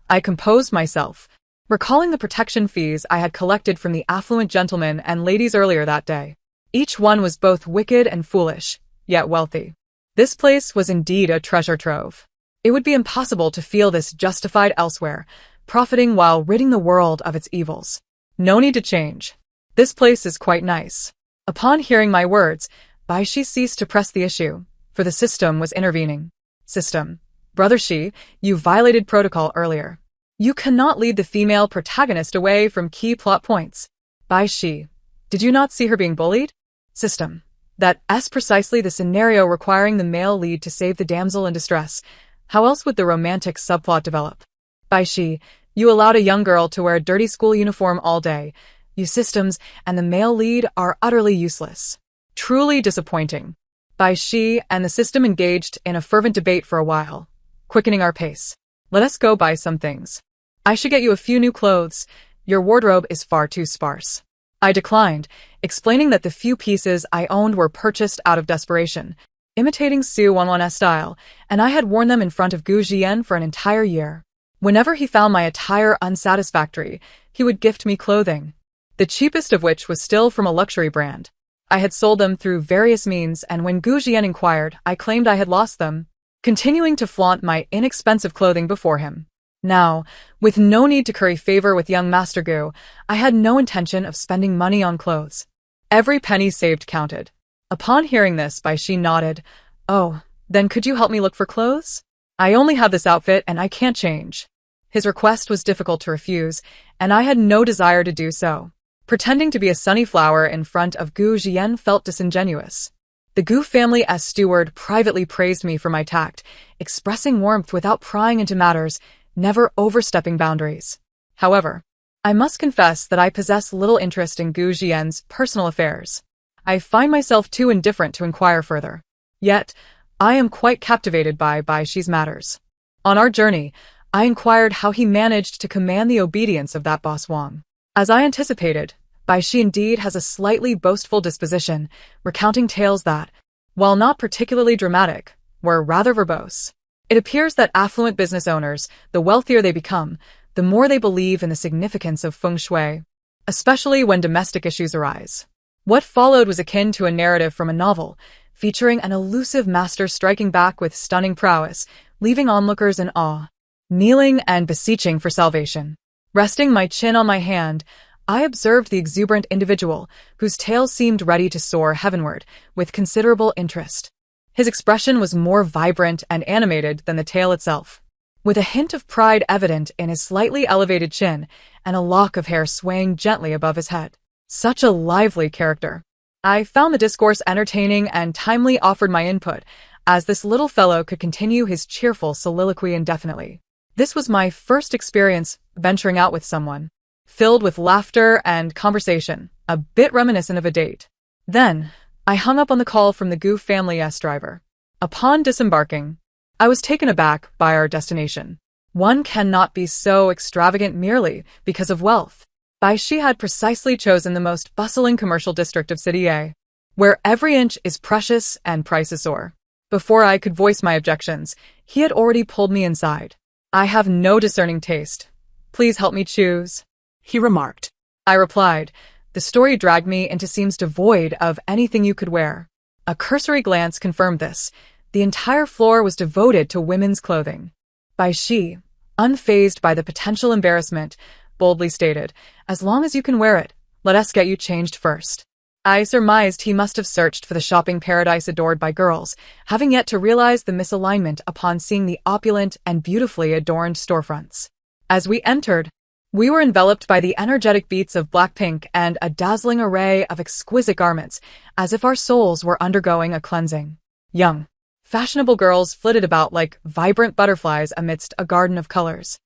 I composed myself, recalling the protection fees I had collected from the affluent gentlemen and ladies earlier that day. Each one was both wicked and foolish, yet wealthy. This place was indeed a treasure trove. It would be impossible to feel this justified elsewhere, profiting while ridding the world of its evils. No need to change. This place is quite nice. Upon hearing my words, Bai Shi ceased to press the issue, for the system was intervening. System. Brother Shi, you violated protocol earlier. You cannot lead the female protagonist away from key plot points. Bai Shi, did you not see her being bullied? System. That's precisely the scenario requiring the male lead to save the damsel in distress. How else would the romantic subplot develop? Bai Shi, you allowed a young girl to wear a dirty school uniform all day. You systems and the male lead are utterly useless. Truly disappointing. Bai Shi and the system engaged in a fervent debate for a while, quickening our pace. Let us go buy some things. I should get you a few new clothes. Your wardrobe is far too sparse. I declined, explaining that the few pieces I owned were purchased out of desperation, imitating Su Wanwan's style, and I had worn them in front of Gu Jian for an entire year. Whenever he found my attire unsatisfactory, he would gift me clothing, the cheapest of which was still from a luxury brand. I had sold them through various means, and when Gu Jian inquired, I claimed I had lost them, continuing to flaunt my inexpensive clothing before him. Now, with no need to curry favor with young Master Gu, I had no intention of spending money on clothes. Every penny saved counted. Upon hearing this, Bai Shi nodded. Oh, then could you help me look for clothes? I only have this outfit and I can't change. His request was difficult to refuse, and I had no desire to do so. Pretending to be a sunny flower in front of Gu Jian felt disingenuous. The Gu family as steward privately praised me for my tact, expressing warmth without prying into matters, never overstepping boundaries. However, I must confess that I possess little interest in Gu Jian's personal affairs. I find myself too indifferent to inquire further. Yet, I am quite captivated by Bai Shi's matters. On our journey, I inquired how he managed to command the obedience of that boss Wang. As I anticipated, Bai Shi indeed has a slightly boastful disposition, recounting tales that, while not particularly dramatic, were rather verbose. It appears that affluent business owners, the wealthier they become, the more they believe in the significance of feng shui, especially when domestic issues arise. What followed was akin to a narrative from a novel, featuring an elusive master striking back with stunning prowess, leaving onlookers in awe, kneeling and beseeching for salvation. Resting my chin on my hand, I observed the exuberant individual, whose tale seemed ready to soar heavenward, with considerable interest. His expression was more vibrant and animated than the tale itself, with a hint of pride evident in his slightly elevated chin and a lock of hair swaying gently above his head. Such a lively character. I found the discourse entertaining and timely offered my input, as this little fellow could continue his cheerful soliloquy indefinitely. This was my first experience venturing out with someone, filled with laughter and conversation, a bit reminiscent of a date. Then, I hung up on the call from the Gu family's driver. Upon disembarking, I was taken aback by our destination. One cannot be so extravagant merely because of wealth. Bai Shi had precisely chosen the most bustling commercial district of City A, where every inch is precious and prices soar. Before I could voice my objections, he had already pulled me inside. I have no discerning taste. Please help me choose, he remarked. I replied. The story dragged me into scenes devoid of anything you could wear. A cursory glance confirmed this. The entire floor was devoted to women's clothing. Bai Shi, unfazed by the potential embarrassment, boldly stated, "As long as you can wear it, let us get you changed first." I surmised he must have searched for the shopping paradise adored by girls, having yet to realize the misalignment upon seeing the opulent and beautifully adorned storefronts. As we entered, we were enveloped by the energetic beats of Blackpink and a dazzling array of exquisite garments, as if our souls were undergoing a cleansing. Young, fashionable girls flitted about like vibrant butterflies amidst a garden of colors.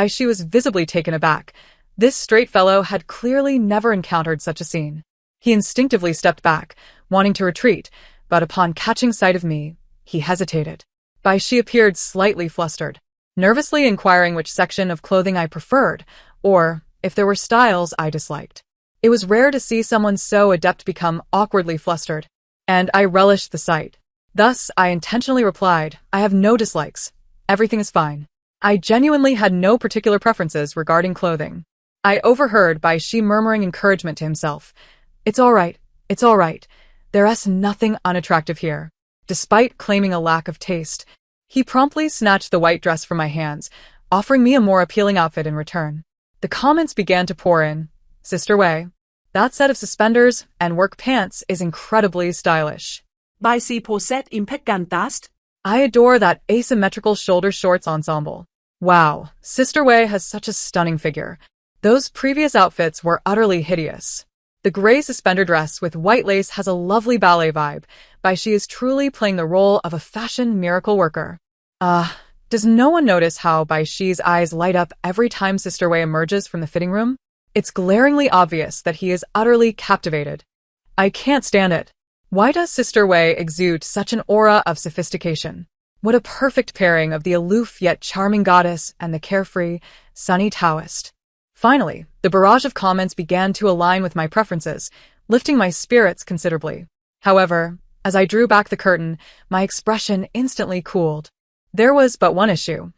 She was visibly taken aback. This straight fellow had clearly never encountered such a scene. He instinctively stepped back, wanting to retreat, but upon catching sight of me, he hesitated. She appeared slightly flustered, nervously inquiring which section of clothing I preferred, or if there were styles I disliked. It was rare to see someone so adept become awkwardly flustered, and I relished the sight. Thus, I intentionally replied, "I have no dislikes. Everything is fine." I genuinely had no particular preferences regarding clothing. I overheard Shi murmuring encouragement to himself. It's all right. There's nothing unattractive here." Despite claiming a lack of taste, he promptly snatched the white dress from my hands, offering me a more appealing outfit in return. The comments began to pour in. "Sister Wei, that set of suspenders and work pants is incredibly stylish." Si poset impecantast. "I adore that asymmetrical shoulder shorts ensemble." "Wow, Sister Wei has such a stunning figure. Those previous outfits were utterly hideous." The gray suspender dress with white lace has a lovely ballet vibe. She is truly playing the role of a fashion miracle worker. Does no one notice how Shi's eyes light up every time Sister Wei emerges from the fitting room? It's glaringly obvious that he is utterly captivated. I can't stand it. Why does Sister Wei exude such an aura of sophistication? What a perfect pairing of the aloof yet charming goddess and the carefree, sunny Taoist. Finally, the barrage of comments began to align with my preferences, lifting my spirits considerably. However, as I drew back the curtain, my expression instantly cooled. There was but one issue.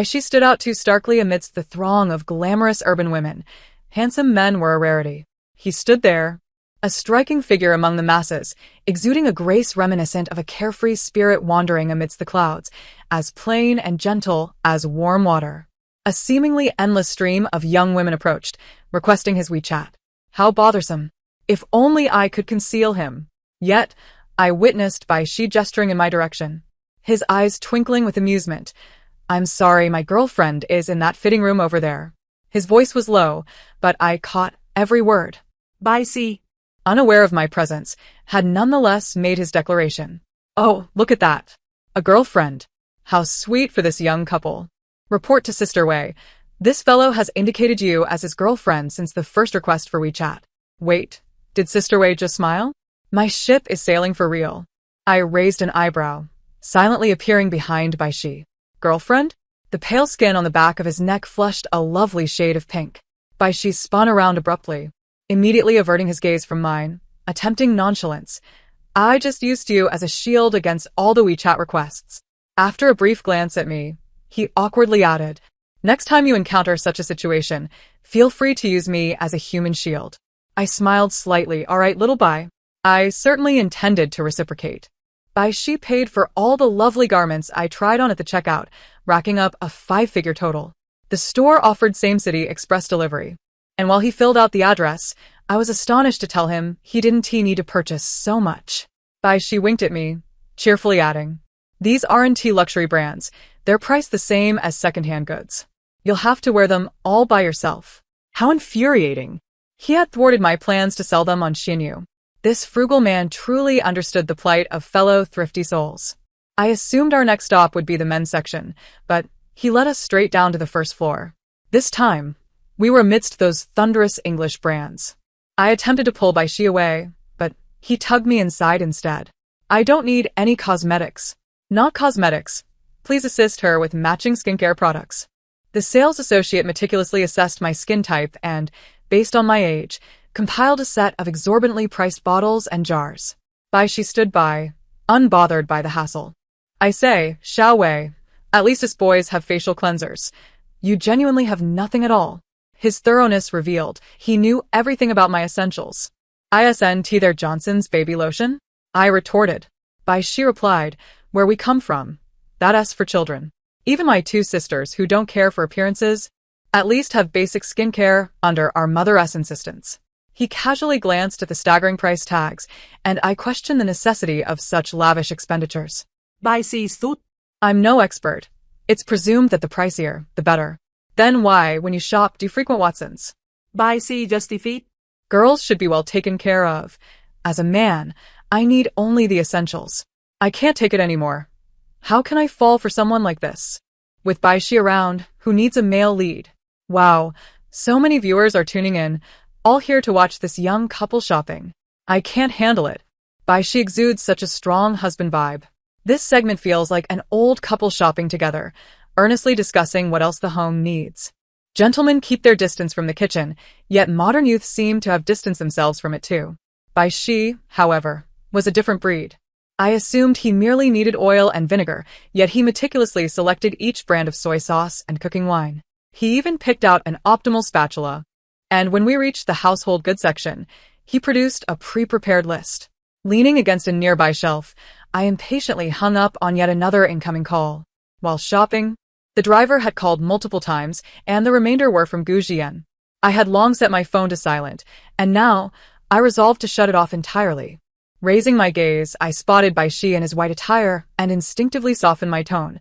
Shi stood out too starkly amidst the throng of glamorous urban women. Handsome men were a rarity. He stood there, a striking figure among the masses, exuding a grace reminiscent of a carefree spirit wandering amidst the clouds, as plain and gentle as warm water. A seemingly endless stream of young women approached, requesting his WeChat. How bothersome. If only I could conceal him. Yet, I witnessed Shi gesturing in my direction, his eyes twinkling with amusement. "I'm sorry, my girlfriend is in that fitting room over there." His voice was low, but I caught every word. Si, unaware of my presence, had nonetheless made his declaration. "Oh, look at that. A girlfriend. How sweet for this young couple. Report to Sister Wei. This fellow has indicated you as his girlfriend since the first request for WeChat." Wait, did Sister Wei just smile? My ship is sailing for real. I raised an eyebrow, silently appearing behind Shi. Girlfriend? The pale skin on the back of his neck flushed a lovely shade of pink. Shi spun around abruptly, immediately averting his gaze from mine, attempting nonchalance. "I just used you as a shield against all the WeChat requests." After a brief glance at me, he awkwardly added, "Next time you encounter such a situation, feel free to use me as a human shield." I smiled slightly. "All right, little Bai." I certainly intended to reciprocate. Shi paid for all the lovely garments I tried on at the checkout, racking up a 5-figure total. The store offered same-city express delivery, and while he filled out the address, I was astonished to tell him he didn't need to purchase so much. Shi winked at me, cheerfully adding, "These aren't luxury brands. They're priced the same as secondhand goods. You'll have to wear them all by yourself." How infuriating. He had thwarted my plans to sell them on Xinyu. This frugal man truly understood the plight of fellow thrifty souls. I assumed our next stop would be the men's section, but he led us straight down to the first floor. This time, we were amidst those thunderous English brands. I attempted to pull Shi away, but he tugged me inside instead. "I don't need any cosmetics." "Not cosmetics. Please assist her with matching skincare products." The sales associate meticulously assessed my skin type and, based on my age, compiled a set of exorbitantly priced bottles and jars. Shi stood by, unbothered by the hassle. "I say, Xiao Wei, at least us boys have facial cleansers. You genuinely have nothing at all." His thoroughness revealed he knew everything about my essentials. "Isn't there Johnson's baby lotion?" I retorted. Shi replied, "Where we come from, that's for children." Even my two sisters, who don't care for appearances, at least have basic skincare under our mother-s insistence. He casually glanced at the staggering price tags, and I questioned the necessity of such lavish expenditures. Bài si sút. I'm no expert. It's presumed that the pricier, the better. Then why, when you shop, do you frequent Watsons? Bài si justified. Girls should be well taken care of. As a man, I need only the essentials. I can't take it anymore. How can I fall for someone like this? With Baishi around, who needs a male lead? Wow, so many viewers are tuning in, all here to watch this young couple shopping. I can't handle it. Baishi exudes such a strong husband vibe. This segment feels like an old couple shopping together, earnestly discussing what else the home needs. Gentlemen keep their distance from the kitchen, yet modern youth seem to have distanced themselves from it too. Baishi, however, was a different breed. I assumed he merely needed oil and vinegar, yet he meticulously selected each brand of soy sauce and cooking wine. He even picked out an optimal spatula. And when we reached the household goods section, he produced a pre-prepared list. Leaning against a nearby shelf, I impatiently hung up on yet another incoming call. While shopping, the driver had called multiple times, and the remainder were from Gujian. I had long set my phone to silent, and now I resolved to shut it off entirely. Raising my gaze, I spotted Baishi in his white attire and instinctively softened my tone.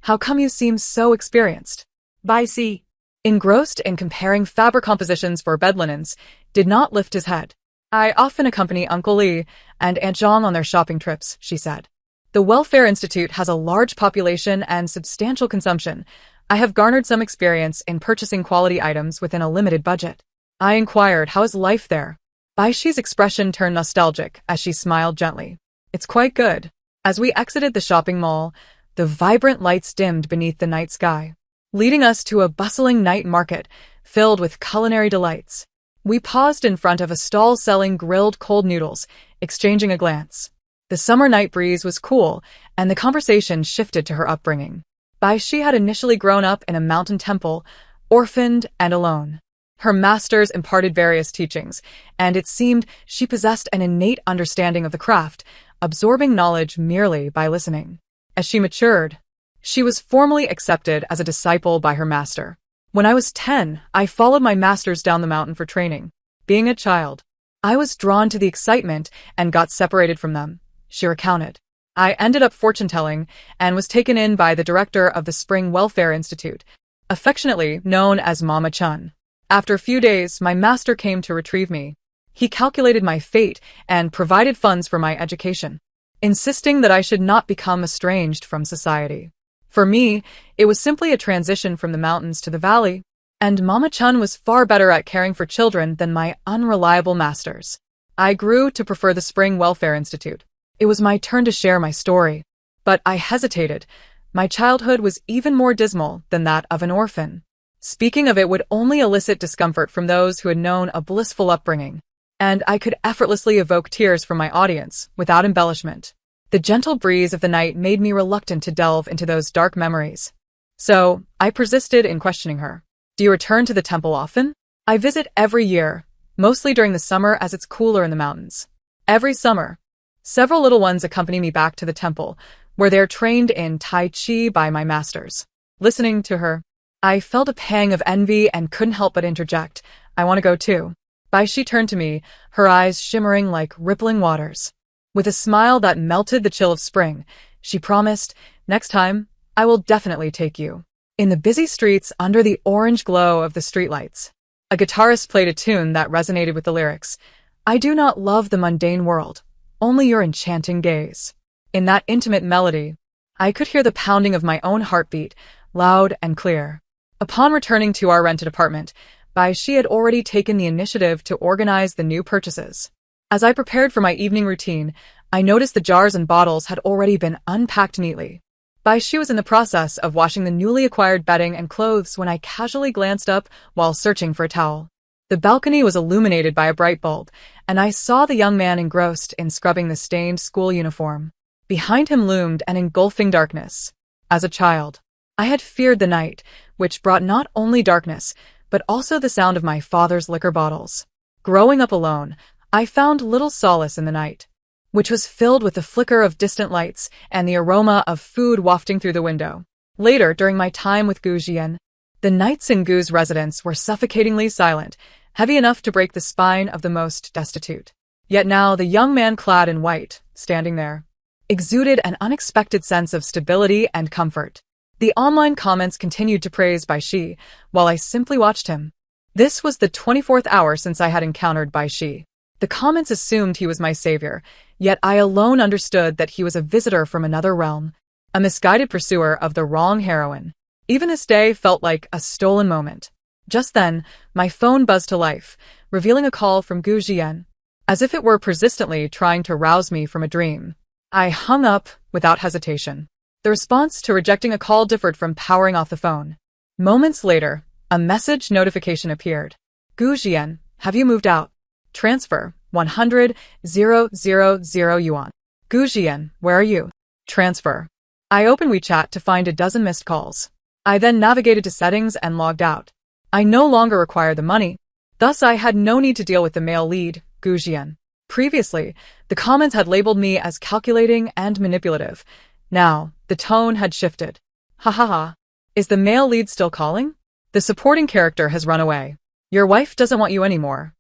How come you seem so experienced? Bài si. Engrossed in comparing fabric compositions for bed linens, did not lift his head. I often accompany Uncle Lee and Aunt Zhang on their shopping trips, she said. The Welfare Institute has a large population and substantial consumption. I have garnered some experience in purchasing quality items within a limited budget. I inquired, how is life there? Baishi's expression turned nostalgic as she smiled gently. It's quite good. As we exited the shopping mall, the vibrant lights dimmed beneath the night sky, leading us to a bustling night market filled with culinary delights. We paused in front of a stall selling grilled cold noodles, exchanging a glance. The summer night breeze was cool, and the conversation shifted to her upbringing. Baishi had initially grown up in a mountain temple, orphaned and alone. Her masters imparted various teachings, and it seemed she possessed an innate understanding of the craft, absorbing knowledge merely by listening. As she matured, she was formally accepted as a disciple by her master. When I was 10, I followed my masters down the mountain for training. Being a child, I was drawn to the excitement and got separated from them, she recounted. I ended up fortune-telling and was taken in by the director of the Spring Welfare Institute, affectionately known as Mama Chun. After a few days, my master came to retrieve me. He calculated my fate and provided funds for my education, insisting that I should not become estranged from society. For me, it was simply a transition from the mountains to the valley, and Mama Chun was far better at caring for children than my unreliable masters. I grew to prefer the Spring Welfare Institute. It was my turn to share my story, but I hesitated. My childhood was even more dismal than that of an orphan. Speaking of it would only elicit discomfort from those who had known a blissful upbringing, and I could effortlessly evoke tears from my audience without embellishment. The gentle breeze of the night made me reluctant to delve into those dark memories. So, I persisted in questioning her. Do you return to the temple often? I visit every year, mostly during the summer as it's cooler in the mountains. Every summer, several little ones accompany me back to the temple, where they are trained in Tai Chi by my masters. Listening to her, I felt a pang of envy and couldn't help but interject. I want to go too. Baishi turned to me, her eyes shimmering like rippling waters. With a smile that melted the chill of spring, she promised, next time, I will definitely take you. In the busy streets under the orange glow of the streetlights, a guitarist played a tune that resonated with the lyrics. I do not love the mundane world, only your enchanting gaze. In that intimate melody, I could hear the pounding of my own heartbeat, loud and clear. Upon returning to our rented apartment, Baishi had already taken the initiative to organize the new purchases. As I prepared for my evening routine, I noticed the jars and bottles had already been unpacked neatly. Baishi was in the process of washing the newly acquired bedding and clothes when I casually glanced up while searching for a towel. The balcony was illuminated by a bright bulb, and I saw the young man engrossed in scrubbing the stained school uniform. Behind him loomed an engulfing darkness. As a child, I had feared the night, which brought not only darkness, but also the sound of my father's liquor bottles. Growing up alone, I found little solace in the night, which was filled with the flicker of distant lights and the aroma of food wafting through the window. Later, during my time with Gu Jian, the nights in Gu's residence were suffocatingly silent, heavy enough to break the spine of the most destitute. Yet now the young man clad in white, standing there, exuded an unexpected sense of stability and comfort. The online comments continued to praise Bai Shi, while I simply watched him. This was the 24th hour since I had encountered Bai Shi. The comments assumed he was my savior, yet I alone understood that he was a visitor from another realm, a misguided pursuer of the wrong heroine. Even this day felt like a stolen moment. Just then, my phone buzzed to life, revealing a call from Gu Jian. As if it were persistently trying to rouse me from a dream, I hung up without hesitation. The response to rejecting a call differed from powering off the phone. Moments later, a message notification appeared. Gu Jian, have you moved out? Transfer, 100,000 yuan. Gu Jian, where are you? Transfer. I opened WeChat to find a dozen missed calls. I then navigated to settings and logged out. I no longer required the money. Thus, I had no need to deal with the male lead, Gu Jian. Previously, the comments had labeled me as calculating and manipulative. Now, the tone had shifted. Ha ha ha. Is the male lead still calling? The supporting character has run away. Your wife doesn't want you anymore.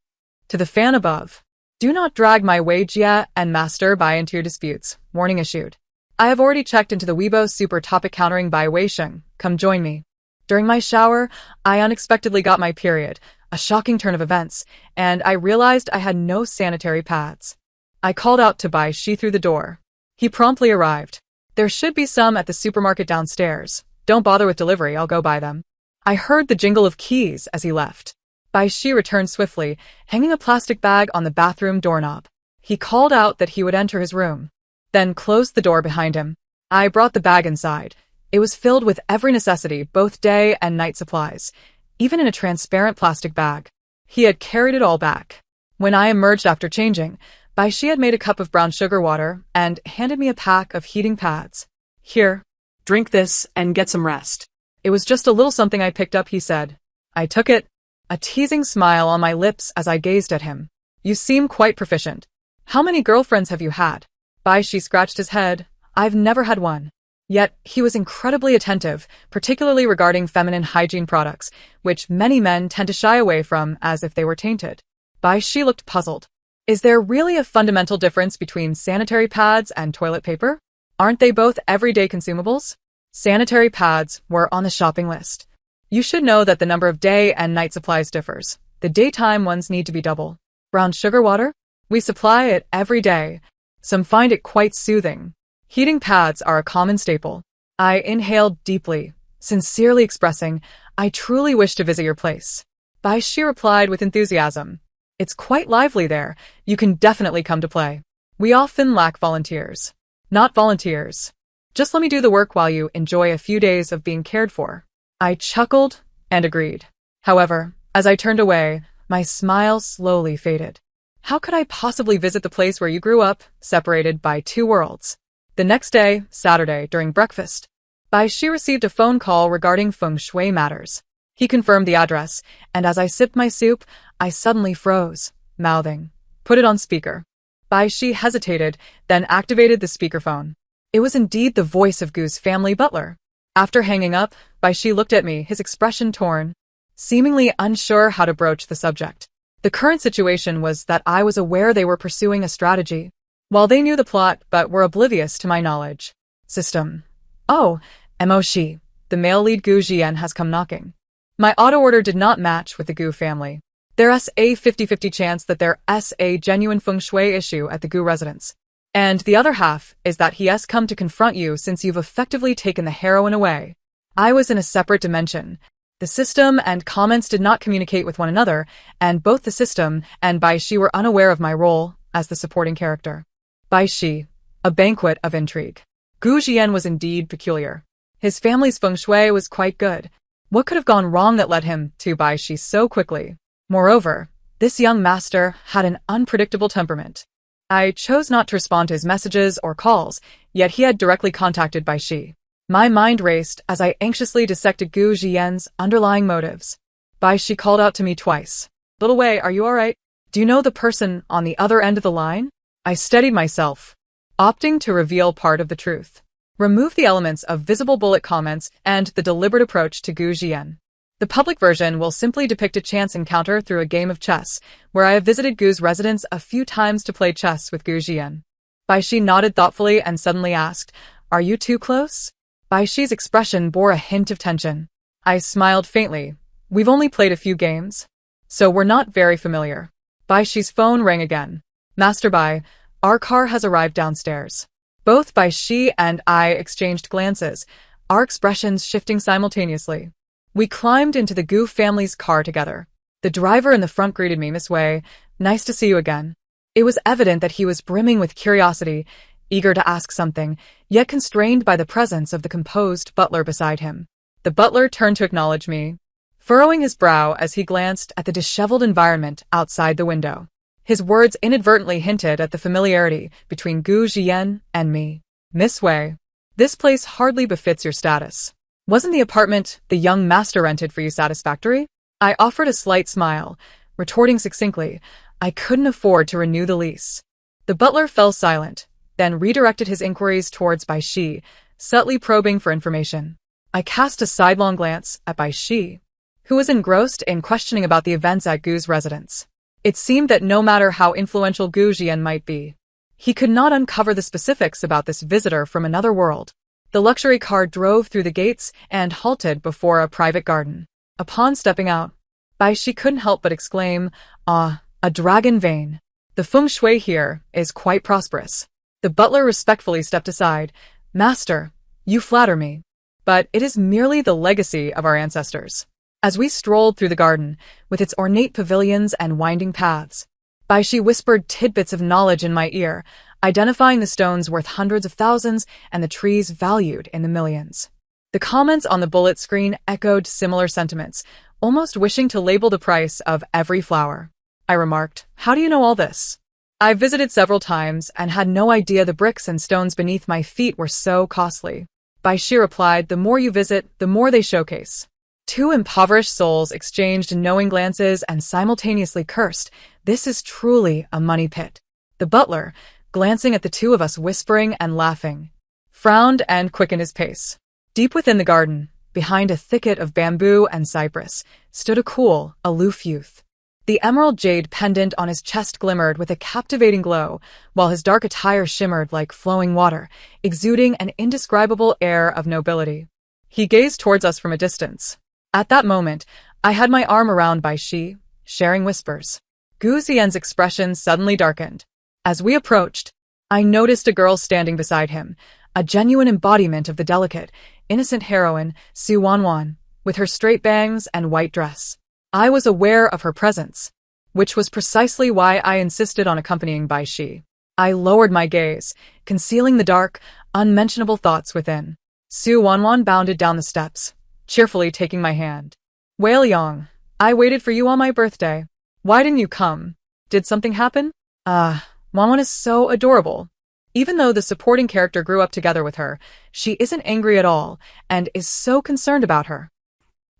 To the fan above. Do not drag my Wei Jia and Master Bai into your disputes. Warning issued. I have already checked into the Weibo super topic countering by Wei Sheng. Come join me. During my shower, I unexpectedly got my period, a shocking turn of events, and I realized I had no sanitary pads. I called out to Bai Shi through the door. He promptly arrived. There should be some at the supermarket downstairs. Don't bother with delivery, I'll go buy them. I heard the jingle of keys as he left. Bai Shi returned swiftly, hanging a plastic bag on the bathroom doorknob. He called out that he would enter his room, then closed the door behind him. I brought the bag inside. It was filled with every necessity, both day and night supplies, even in a transparent plastic bag. He had carried it all back. When I emerged after changing, Bai Shi had made a cup of brown sugar water and handed me a pack of heating pads. Here, Drink this and get some rest. it was just a little something I picked up, he said. I took it, a teasing smile on my lips as I gazed at him. You seem quite proficient. How many girlfriends have you had? Bai Shi scratched his head. I've never had one. Yet, he was incredibly attentive, particularly regarding feminine hygiene products, which many men tend to shy away from as if they were tainted. Bai Shi looked puzzled. Is there really a fundamental difference between sanitary pads and toilet paper? Aren't they both everyday consumables? Sanitary pads were on the shopping list. You should know that the number of day and night supplies differs. The daytime ones need to be double. Brown sugar water? We supply it every day. Some find it quite soothing. Heating pads are a common staple. I inhaled deeply, sincerely expressing, I truly wish to visit your place. Bai Shi replied with enthusiasm. It's quite lively there. You can definitely come to play. We often lack volunteers. Not volunteers. Just let me do the work while you enjoy a few days of being cared for. I chuckled and agreed. However, as I turned away, my smile slowly faded. How could I possibly visit the place where you grew up, separated by two worlds? The next day, Saturday, during breakfast, Bai Shi received a phone call regarding feng shui matters. He confirmed the address, and as I sipped my soup, I suddenly froze, mouthing, "Put it on speaker." Bai Shi hesitated, then activated the speakerphone. It was indeed the voice of Gu's family butler. After hanging up, Bai Shi looked at me, his expression torn, seemingly unsure how to broach the subject. The current situation was that I was aware they were pursuing a strategy, while they knew the plot but were oblivious to my knowledge. System. Oh, Mo Shi, the male lead Gu Jian has come knocking. My auto order did not match with the Gu family. There's a 50-50 chance that there's a genuine feng shui issue at the Gu residence. And the other half is that he has come to confront you since you've effectively taken the heroine away. I was in a separate dimension. The system and comments did not communicate with one another, and both the system and Bai Shi were unaware of my role as the supporting character. Bai Shi, a banquet of intrigue. Gu Jian was indeed peculiar. His family's feng shui was quite good. What could have gone wrong that led him to Bai Shi so quickly? Moreover, this young master had an unpredictable temperament. I chose not to respond to his messages or calls, yet he had directly contacted Bai Shi. My mind raced as I anxiously dissected Gu Jian's underlying motives. Bai Shi called out to me twice. Little Wei, are you alright? Do you know the person on the other end of the line? I steadied myself, opting to reveal part of the truth. Remove the elements of visible bullet comments and the deliberate approach to Gu Jian. The public version will simply depict a chance encounter through a game of chess, where I have visited Gu's residence a few times to play chess with Gu Jian. Baishi nodded thoughtfully and suddenly asked, "Are you too close?" Baishi's expression bore a hint of tension. I smiled faintly. "We've only played a few games, so we're not very familiar." Baishi's phone rang again. "Master Bai, our car has arrived downstairs." Both Baishi and I exchanged glances, our expressions shifting simultaneously. We climbed into the Gu family's car together. The driver in the front greeted me, "Miss Wei, nice to see you again." It was evident that he was brimming with curiosity, eager to ask something, yet constrained by the presence of the composed butler beside him. The butler turned to acknowledge me, furrowing his brow as he glanced at the disheveled environment outside the window. His words inadvertently hinted at the familiarity between Gu Jian and me. "Miss Wei, this place hardly befits your status. Wasn't the apartment the young master rented for you satisfactory?" I offered a slight smile, retorting succinctly, "I couldn't afford to renew the lease." The butler fell silent, then redirected his inquiries towards Baishi, subtly probing for information. I cast a sidelong glance at Baishi, who was engrossed in questioning about the events at Gu's residence. It seemed that no matter how influential Gu Jian might be, he could not uncover the specifics about this visitor from another world. The luxury car drove through the gates and halted before a private garden. Upon stepping out, Baishi couldn't help but exclaim, "Ah, a dragon vein. The feng shui here is quite prosperous." The butler respectfully stepped aside. "Master, you flatter me, but it is merely the legacy of our ancestors." As we strolled through the garden, with its ornate pavilions and winding paths, Baishi whispered tidbits of knowledge in my ear, identifying the stones worth hundreds of thousands and the trees valued in the millions. The comments on the bullet screen echoed similar sentiments, almost wishing to label the price of every flower. I remarked, "How do you know all this?" "I've visited several times and had no idea the bricks and stones beneath my feet were so costly." Baishi replied, "The more you visit, the more they showcase." Two impoverished souls exchanged knowing glances and simultaneously cursed. This is truly a money pit. The butler, glancing at the two of us whispering and laughing, frowned and quickened his pace. Deep within the garden, behind a thicket of bamboo and cypress, stood a cool, aloof youth. The emerald jade pendant on his chest glimmered with a captivating glow, while his dark attire shimmered like flowing water, exuding an indescribable air of nobility. He gazed towards us from a distance. At that moment, I had my arm around Baishi, sharing whispers. Gu Jian's expression suddenly darkened. As we approached, I noticed a girl standing beside him, a genuine embodiment of the delicate, innocent heroine, Su Wanwan, with her straight bangs and white dress. I was aware of her presence, which was precisely why I insisted on accompanying Baishi. I lowered my gaze, concealing the dark, unmentionable thoughts within. Su Wanwan bounded down the steps, cheerfully taking my hand. "Wei Liang, I waited for you on my birthday. Why didn't you come? Did something happen?" Wanwan is so adorable. Even though the supporting character grew up together with her, she isn't angry at all and is so concerned about her.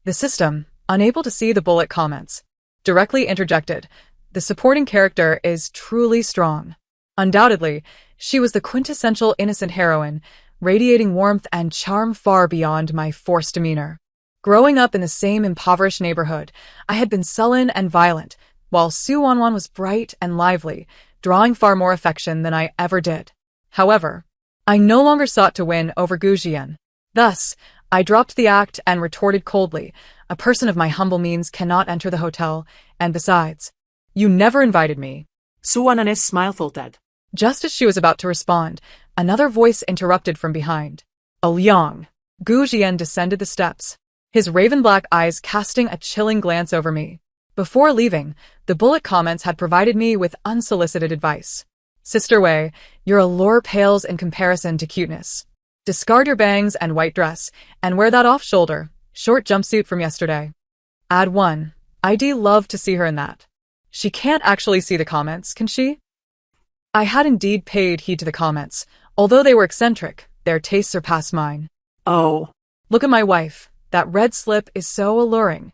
The system, unable to see the bullet comments, directly interjected, "The supporting character is truly strong." Undoubtedly, she was the quintessential innocent heroine, radiating warmth and charm far beyond my forced demeanor. Growing up in the same impoverished neighborhood, I had been sullen and violent, while Su Wanwan was bright and lively, drawing far more affection than I ever did. However, I no longer sought to win over Gu Jian. Thus, I dropped the act and retorted coldly, "A person of my humble means cannot enter the hotel, and besides, you never invited me." Su Wanwan's smile faltered. Just as she was about to respond, another voice interrupted from behind. "Liang." Gu Jian descended the steps, his raven-black eyes casting a chilling glance over me. Before leaving, the bullet comments had provided me with unsolicited advice. "Sister Wei, your allure pales in comparison to cuteness. Discard your bangs and white dress, and wear that off-shoulder, short jumpsuit from yesterday. Add one. I'd love to see her in that." She can't actually see the comments, can she? I had indeed paid heed to the comments. Although they were eccentric, their tastes surpassed mine. "Oh. Look at my wife. That red slip is so alluring."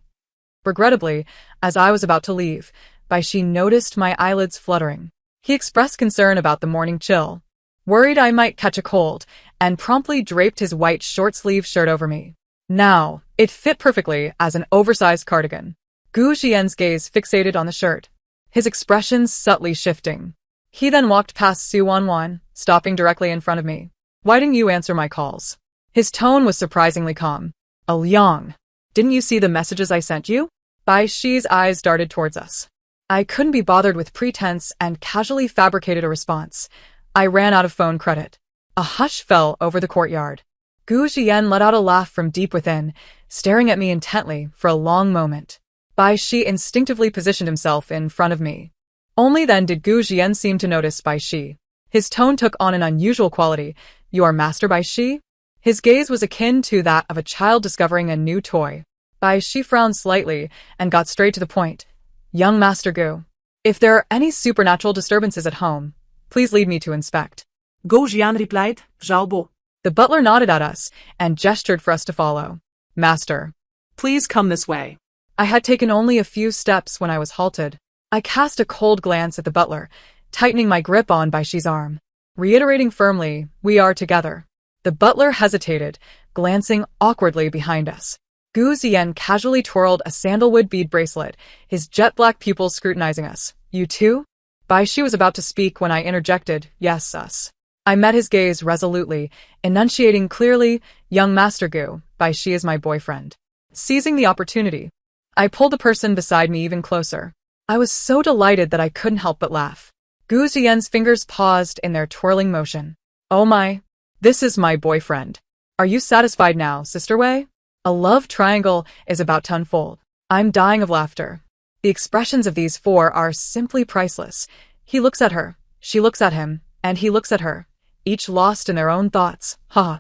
Regrettably, as I was about to leave, Baishi noticed my eyelids fluttering. He expressed concern about the morning chill, worried I might catch a cold, and promptly draped his white short-sleeved shirt over me. Now, it fit perfectly as an oversized cardigan. Gu Xian's gaze fixated on the shirt, his expressions subtly shifting. He then walked past Su Wanwan, stopping directly in front of me. Why didn't you answer my calls? His tone was surprisingly calm. Liang, didn't you see the messages I sent you? Bai Shi's eyes darted towards us. I couldn't be bothered with pretense and casually fabricated a response. I ran out of phone credit. A hush fell over the courtyard. Gu Xian let out a laugh from deep within, staring at me intently for a long moment. Bai Shi instinctively positioned himself in front of me. Only then did Gu Xian seem to notice Bai Shi. His tone took on an unusual quality. You are Master Bai Shi? His gaze was akin to that of a child discovering a new toy. Bai Shi frowned slightly and got straight to the point. Young Master Gu, if there are any supernatural disturbances at home, please lead me to inspect. Gu Xian replied, Zhaobo. The butler nodded at us and gestured for us to follow. Master, Please come this way. I had taken only a few steps when I was halted. I cast a cold glance at the butler, tightening my grip on Bai Shi's arm, reiterating firmly, we are together. The butler hesitated, glancing awkwardly behind us. Gu Xian casually twirled a sandalwood bead bracelet, his jet-black pupils scrutinizing us. You too? Bai Shi was about to speak when I interjected, yes, us. I met his gaze resolutely, enunciating clearly, young Master Gu, Bai Shi is my boyfriend. Seizing the opportunity, I pulled the person beside me even closer. I was so delighted that I couldn't help but laugh. Gu Xian's fingers paused in their twirling motion. Oh my, this is my boyfriend. Are you satisfied now, Sister Wei? A love triangle is about to unfold. I'm dying of laughter. The expressions of these four are simply priceless. He looks at her, she looks at him, and he looks at her, each lost in their own thoughts. Haha.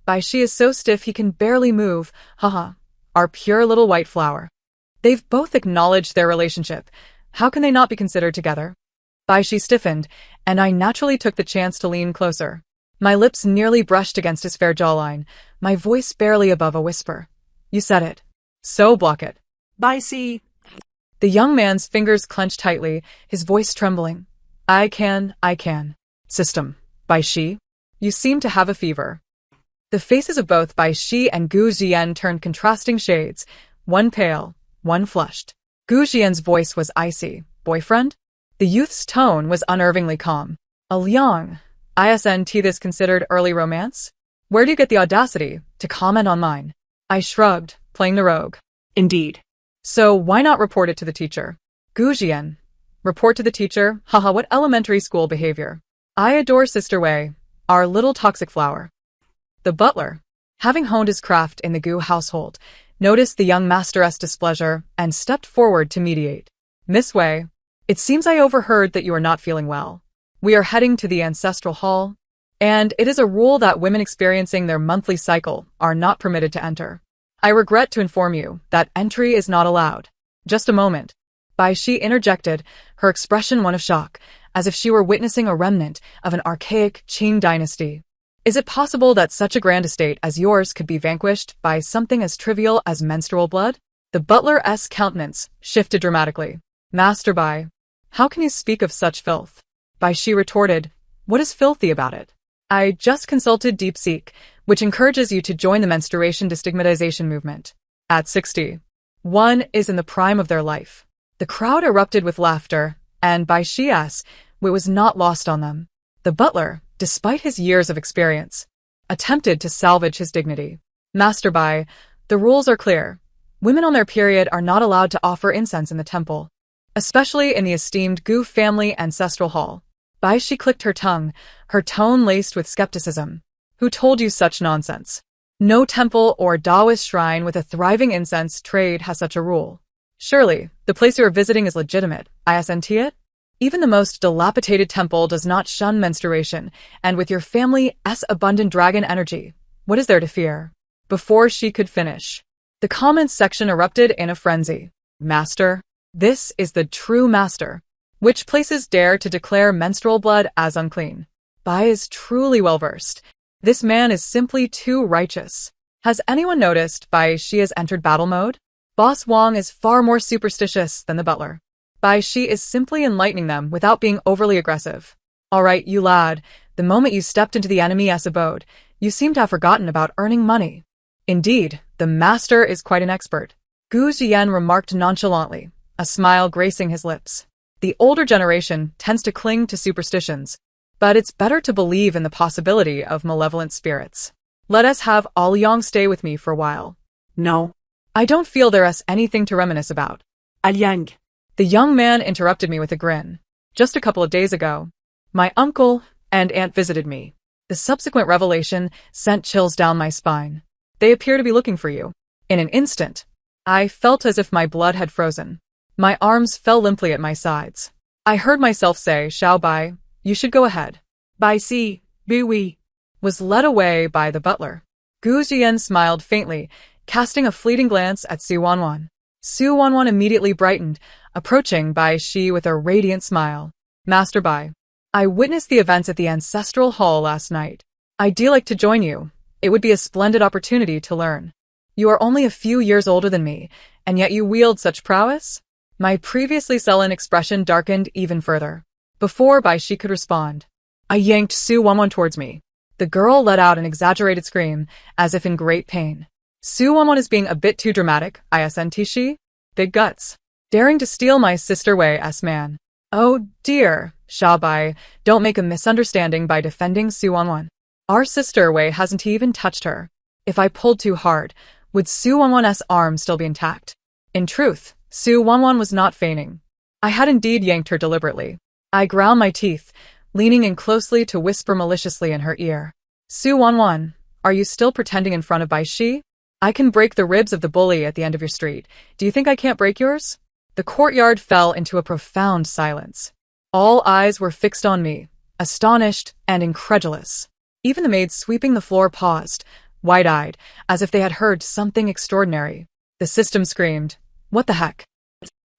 Bai Shi is so stiff he can barely move. Haha. Our pure little white flower. They've both acknowledged their relationship. How can they not be considered together? Bai Shi stiffened, and I naturally took the chance to lean closer. My lips nearly brushed against his fair jawline, my voice barely above a whisper. You said it. So block it. Bai Shi. The young man's fingers clenched tightly, his voice trembling. I can. System. Bai Shi? You seem to have a fever. The faces of both Bai Shi and Gu Xian turned contrasting shades, one pale, one flushed. Gu Xian's voice was icy. Boyfriend? The youth's tone was unnervingly calm. Liang. Isn't this considered early romance? Where do you get the audacity to comment on mine? I shrugged, playing the rogue. Indeed. So why not report it to the teacher? Gu Xian. Report to the teacher? Haha, what elementary school behavior. I adore Sister Wei, our little toxic flower. The butler, having honed his craft in the Gu household, noticed the young masteress' displeasure and stepped forward to mediate. Miss Wei, it seems I overheard that you are not feeling well. We are heading to the ancestral hall, and it is a rule that women experiencing their monthly cycle are not permitted to enter. I regret to inform you that entry is not allowed. Just a moment. Bai Shi interjected, her expression one of shock, as if she were witnessing a remnant of an archaic Qing dynasty. Is it possible that such a grand estate as yours could be vanquished by something as trivial as menstrual blood? The butler's countenance shifted dramatically. Master Bai, how can you speak of such filth? Bai Shi retorted, what is filthy about it? I just consulted DeepSeek, which encourages you to join the menstruation destigmatization movement. At 60, one is in the prime of their life. The crowd erupted with laughter, and Bai Shi's wit was not lost on them. The butler, despite his years of experience, attempted to salvage his dignity. Master Bai, the rules are clear. Women on their period are not allowed to offer incense in the temple, especially in the esteemed Gu family ancestral hall. Bai Shi clicked her tongue, her tone laced with skepticism. Who told you such nonsense? No temple or Taoist shrine with a thriving incense trade has such a rule. Surely, the place you are visiting is legitimate, isn't it? Even the most dilapidated temple does not shun menstruation, and with your family's abundant dragon energy, what is there to fear? Before she could finish, the comments section erupted in a frenzy. Master, this is the true master. Which places dare to declare menstrual blood as unclean? Bai is truly well-versed. This man is simply too righteous. Has anyone noticed Bai Shi has entered battle mode? Boss Wang is far more superstitious than the butler. Bai Shi is simply enlightening them without being overly aggressive. All right, you lad, The moment you stepped into the enemy's abode, you seem to have forgotten about earning money. Indeed, the master is quite an expert, Gu Jian remarked nonchalantly, a smile gracing his lips. The older generation tends to cling to superstitions, but it's better to believe in the possibility of malevolent spirits. Let us have Aoyang stay with me for a while. No. I don't feel there is anything to reminisce about. Aoyang. The young man interrupted me with a grin. Just a couple of days ago, my uncle and aunt visited me. The subsequent revelation sent chills down my spine. They appear to be looking for you. In an instant, I felt as if my blood had frozen. My arms fell limply at my sides. I heard myself say, Xiao Bai, you should go ahead. Bai Si, Bui. Was led away by the butler. Gu Jian smiled faintly, casting a fleeting glance at Su Wanwan. Su Wanwan immediately brightened, approaching Bai Shi with a radiant smile. Master Bai, I witnessed the events at the ancestral hall last night. I'd like to join you. It would be a splendid opportunity to learn. You are only a few years older than me, and yet you wield such prowess? My previously sullen expression darkened even further. Before Bai Shi could respond, I yanked Su Wanwan towards me. The girl let out an exaggerated scream, as if in great pain. Su Wanwan is being a bit too dramatic, isn't she? Big guts. Daring to steal my sister Wei's man. Oh dear, Xiao Bai, don't make a misunderstanding by defending Su Wanwan. Our sister Wei hasn't even touched her. If I pulled too hard, would Su Wanwan's arm still be intact? In truth, Su Wanwan was not feigning. I had indeed yanked her deliberately. I ground my teeth, leaning in closely to whisper maliciously in her ear. Su Wanwan, are you still pretending in front of Bai Shi? I can break the ribs of the bully at the end of your street. Do you think I can't break yours? The courtyard fell into a profound silence. All eyes were fixed on me, astonished and incredulous. Even the maids sweeping the floor paused, wide-eyed, as if they had heard something extraordinary. The system screamed, What the heck?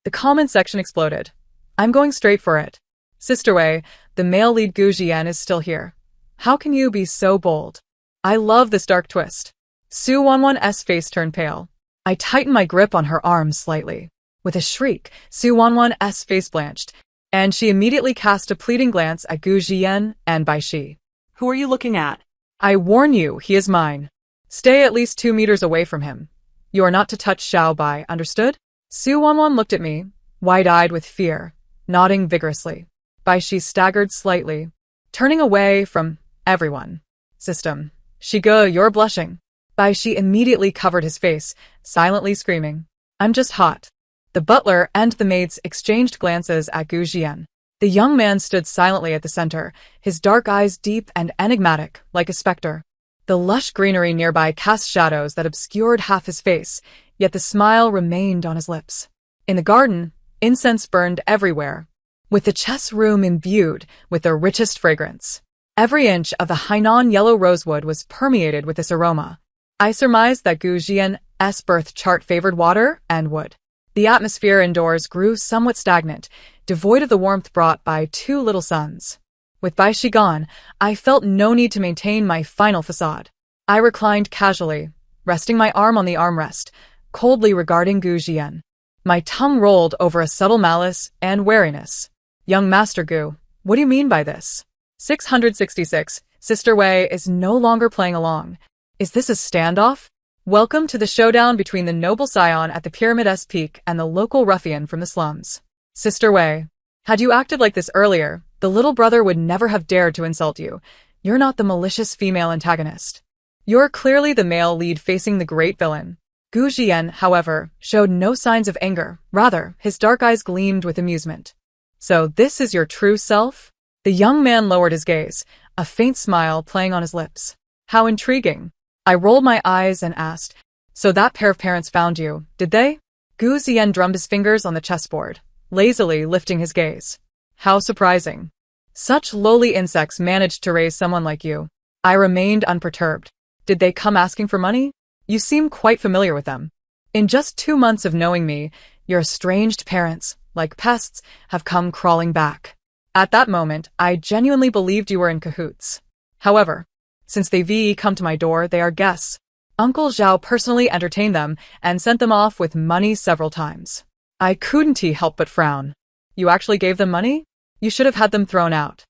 The comment section exploded. I'm going straight for it. Sister Wei, the male lead Gu Jian is still here. How can you be so bold? I love this dark twist. Su Wanwan's face turned pale. I tightened my grip on her arm slightly. With a shriek, Su Wanwan's face blanched, and she immediately cast a pleading glance at Gu Jian and Bai Shi. Who are you looking at? I warn you, he is mine. Stay at least 2 meters away from him. You are not to touch Xiao Bai, understood? Su Wanwan looked at me, wide-eyed with fear, nodding vigorously. Bai Shi staggered slightly, turning away from everyone. System. Shiga, you're blushing. Bai Shi immediately covered his face, silently screaming. I'm just hot. The butler and the maids exchanged glances at Gu Jian. The young man stood silently at the center, his dark eyes deep and enigmatic, like a specter. The lush greenery nearby cast shadows that obscured half his face, yet the smile remained on his lips. In the garden, incense burned everywhere, with the chess room imbued with the richest fragrance. Every inch of the Hainan yellow rosewood was permeated with this aroma. I surmised that Gu Jian's birth chart favored water and wood. The atmosphere indoors grew somewhat stagnant, devoid of the warmth brought by 2 little suns. With Bai Shi gone, I felt no need to maintain my final facade. I reclined casually, resting my arm on the armrest, coldly regarding Gu Jian. My tongue rolled over a subtle malice and wariness. Young Master Gu, what do you mean by this? 666. Sister Wei is no longer playing along. Is this a standoff? Welcome to the showdown between the noble scion at the pyramid's peak and the local ruffian from the slums. Sister Wei, had you acted like this earlier, the little brother would never have dared to insult you. You're not the malicious female antagonist. You're clearly the male lead facing the great villain. Gu Jian, however, showed no signs of anger. Rather, his dark eyes gleamed with amusement. So this is your true self? The young man lowered his gaze, a faint smile playing on his lips. How intriguing. I rolled my eyes and asked, So that pair of parents found you, did they? Gu Jian drummed his fingers on the chessboard, lazily lifting his gaze. How surprising. Such lowly insects managed to raise someone like you. I remained unperturbed. Did they come asking for money? You seem quite familiar with them. In just 2 months of knowing me, your estranged parents, like pests, have come crawling back. At that moment, I genuinely believed you were in cahoots. However, since they've come to my door, they are guests. Uncle Zhao personally entertained them and sent them off with money several times. I couldn't help but frown. You actually gave them money? You should have had them thrown out.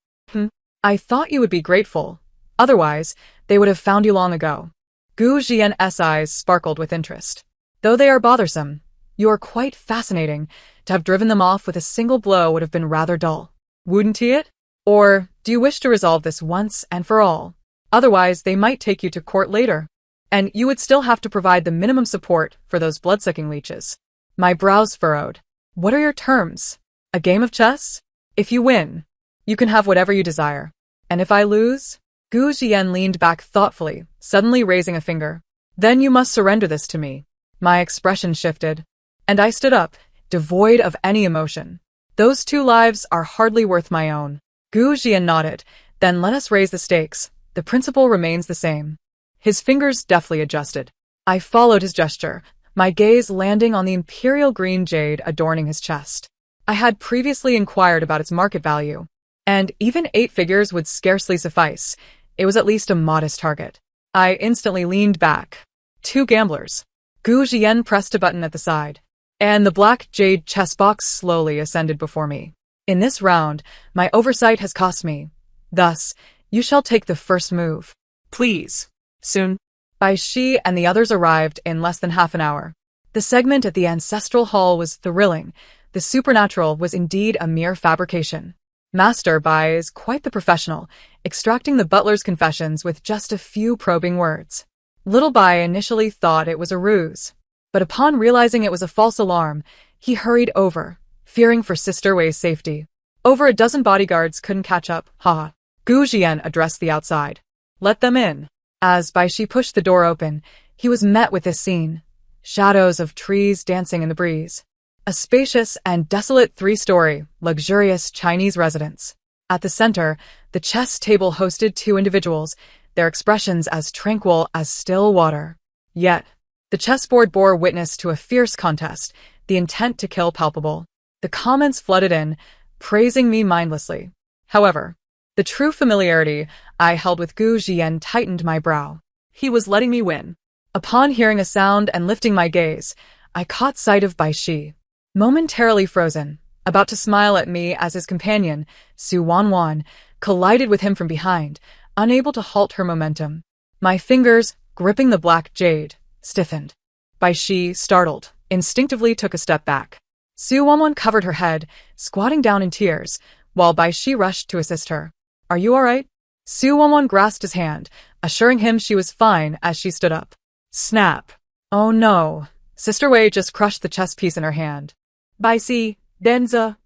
I thought you would be grateful. Otherwise, they would have found you long ago. Gu Jian's eyes sparkled with interest. Though they are bothersome, you are quite fascinating. To have driven them off with a single blow would have been rather dull. Wouldn't it? Or do you wish to resolve this once and for all? Otherwise, they might take you to court later. And you would still have to provide the minimum support for those blood-sucking leeches. My brows furrowed. What are your terms? A game of chess? If you win, you can have whatever you desire. And if I lose? Gu Jian leaned back thoughtfully, suddenly raising a finger. Then you must surrender this to me. My expression shifted, and I stood up, devoid of any emotion. Those 2 lives are hardly worth my own. Gu Jian nodded. Then let us raise the stakes. The principle remains the same. His fingers deftly adjusted. I followed his gesture, my gaze landing on the imperial green jade adorning his chest. I had previously inquired about its market value, and even 8 figures would scarcely suffice. It was at least a modest target. I instantly leaned back. 2 gamblers. Gu Jian pressed a button at the side, and the black jade chess box slowly ascended before me. In this round, my oversight has cost me. Thus, you shall take the first move. Please. Soon. Bai Shi and the others arrived in less than half an hour. The segment at the ancestral hall was thrilling. The supernatural was indeed a mere fabrication. Master Bai is quite the professional, extracting the butler's confessions with just a few probing words. Little Bai initially thought it was a ruse, but upon realizing it was a false alarm, he hurried over, fearing for Sister Wei's safety. Over a dozen bodyguards couldn't catch up. Ha! Gu Jian addressed the outside. Let them in. As Bai Shi pushed the door open, he was met with this scene. Shadows of trees dancing in the breeze. A spacious and desolate 3-story, luxurious Chinese residence. At the center, the chess table hosted 2 individuals, their expressions as tranquil as still water. Yet, the chessboard bore witness to a fierce contest, the intent to kill palpable. The comments flooded in, praising me mindlessly. However, the true familiarity I held with Gu Jian tightened my brow. He was letting me win. Upon hearing a sound and lifting my gaze, I caught sight of Bai Shi. Momentarily frozen, about to smile at me as his companion, Su Wanwan, collided with him from behind, unable to halt her momentum. My fingers, gripping the black jade, stiffened. Bai Shi, startled, instinctively took a step back. Su Wanwan covered her head, squatting down in tears, while Bai Shi rushed to assist her. Are you all right? Su Wanwan grasped his hand, assuring him she was fine as she stood up. Snap. Oh no. Sister Wei just crushed the chess piece in her hand. Bai Shi, Denza.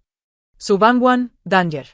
Su Wanwan, Danyer.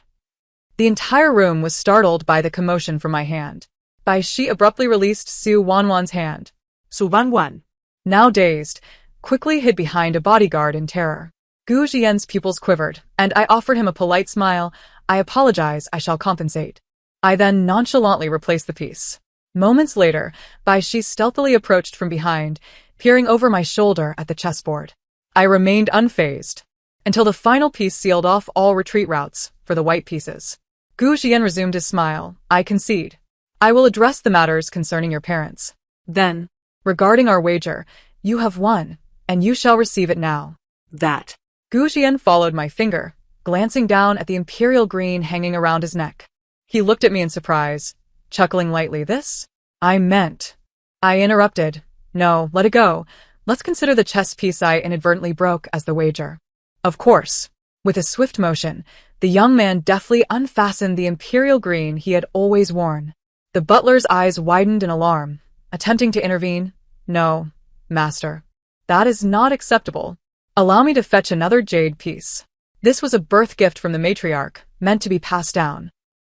The entire room was startled by the commotion from my hand. Bai Shi abruptly released Su Wanwan's hand. Su Wanwan. Now dazed, quickly hid behind a bodyguard in terror. Gu Jian's pupils quivered, and I offered him a polite smile. I apologize, I shall compensate. I then nonchalantly replaced the piece. Moments later, Bai Shi stealthily approached from behind, peering over my shoulder at the chessboard. I remained unfazed, until the final piece sealed off all retreat routes for the white pieces. Gu Jian resumed his smile. I concede. I will address the matters concerning your parents. Then, regarding our wager, you have won, and you shall receive it now. That. Gu Jian followed my finger, glancing down at the imperial green hanging around his neck. He looked at me in surprise, chuckling lightly. This? I meant. I interrupted. No, let it go. Let's consider the chess piece I inadvertently broke as the wager. Of course. With a swift motion, the young man deftly unfastened the imperial green he had always worn. The butler's eyes widened in alarm, attempting to intervene. No, master. That is not acceptable. Allow me to fetch another jade piece. This was a birth gift from the matriarch, meant to be passed down.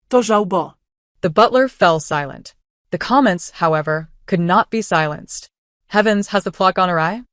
Tojobo. The butler fell silent. The comments, however, could not be silenced. Heavens, has the plot gone awry?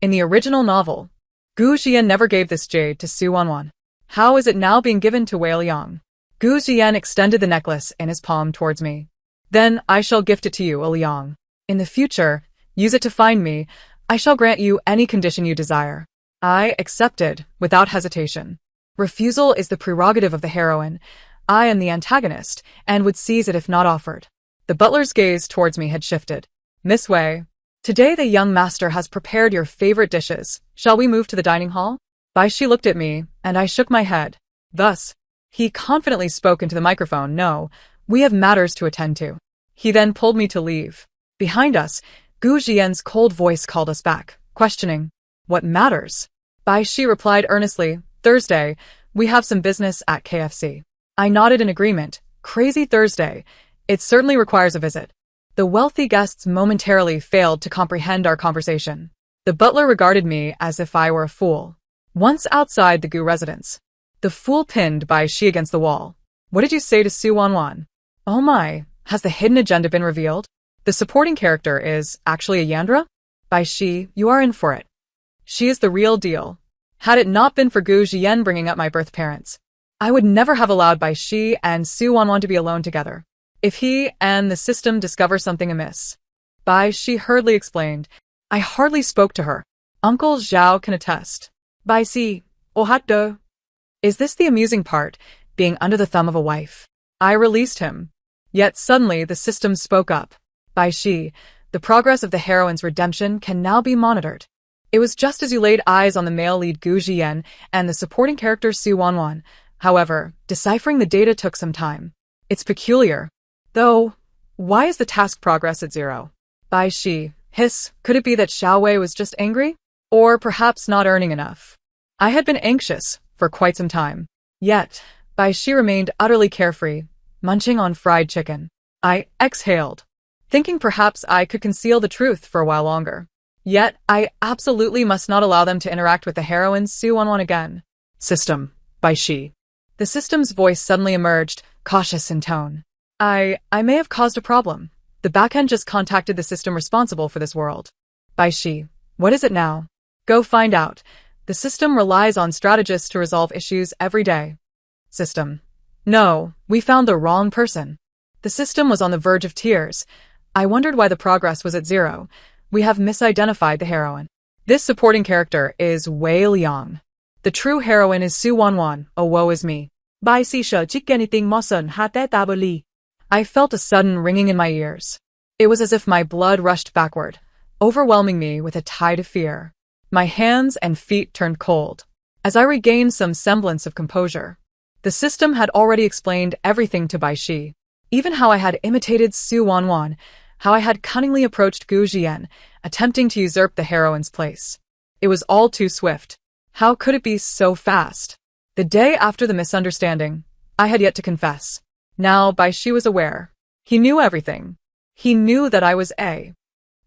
In the original novel, Gu Jian never gave this jade to Su Wanwan. How is it now being given to Wei Liang? Gu Jian extended the necklace in his palm towards me. Then I shall gift it to you, Liang. In the future, use it to find me. I shall grant you any condition you desire. I accepted, without hesitation. Refusal is the prerogative of the heroine. I am the antagonist, and would seize it if not offered. The butler's gaze towards me had shifted. Miss Wei, today the young master has prepared your favorite dishes. Shall we move to the dining hall? Bai Shi looked at me, and I shook my head. Thus, He confidently spoke into the microphone. No, we have matters to attend to. He then pulled me to leave. Behind us, Gu Jian's cold voice called us back, questioning, "What matters?" Bai Shi replied earnestly, "Thursday, we have some business at KFC." I nodded in agreement. Crazy Thursday. It certainly requires a visit. The wealthy guests momentarily failed to comprehend our conversation. The butler regarded me as if I were a fool. Once outside the Gu residence, the fool pinned Bai Shi against the wall. "What did you say to Su Wanwan?" "Oh my, has the hidden agenda been revealed? The supporting character is actually a Yandra?" "Bai Shi, you are in for it. She is the real deal. Had it not been for Gu Jian bringing up my birth parents, I would never have allowed Bai Shi and Su Wanwan to be alone together. If he and the system discover something amiss," Bai Shi hurriedly explained, "I hardly spoke to her. Uncle Zhao can attest." "Bai Shi, oh hot do." Is this the amusing part, being under the thumb of a wife? I released him. Yet suddenly the system spoke up. "Bai Shi, the progress of the heroine's redemption can now be monitored. It was just as you laid eyes on the male lead Gu Jian and the supporting character Su Wanwan. However, deciphering the data took some time. It's peculiar. Though, why is the task progress at 0? Bai Shi, hiss, could it be that Xiao Wei was just angry? Or perhaps not earning enough? I had been anxious for quite some time. Yet, Bai Shi remained utterly carefree, munching on fried chicken. I exhaled, thinking perhaps I could conceal the truth for a while longer. Yet, I absolutely must not allow them to interact with the heroine Su Wanwan again. "System, Bai Shi." The system's voice suddenly emerged, cautious in tone. I may have caused a problem. The backend just contacted the system responsible for this world." "Bai Shi, what is it now?" "Go find out. The system relies on strategists to resolve issues every day." "System. No, we found the wrong person." The system was on the verge of tears. I wondered why the progress was at 0. "We have misidentified the heroine. This supporting character is Wei Liang. The true heroine is Su Wanwan. Oh, woe is me." "Bai Shi sợ chích anything mosen hate tabali." I felt a sudden ringing in my ears. It was as if my blood rushed backward, overwhelming me with a tide of fear. My hands and feet turned cold. As I regained some semblance of composure, the system had already explained everything to Bai Shi, even how I had imitated Su Wanwan, how I had cunningly approached Gu Jian, attempting to usurp the heroine's place. It was all too swift. How could it be so fast? The day after the misunderstanding, I had yet to confess. Now Bai Shi was aware. He knew everything. He knew that I was a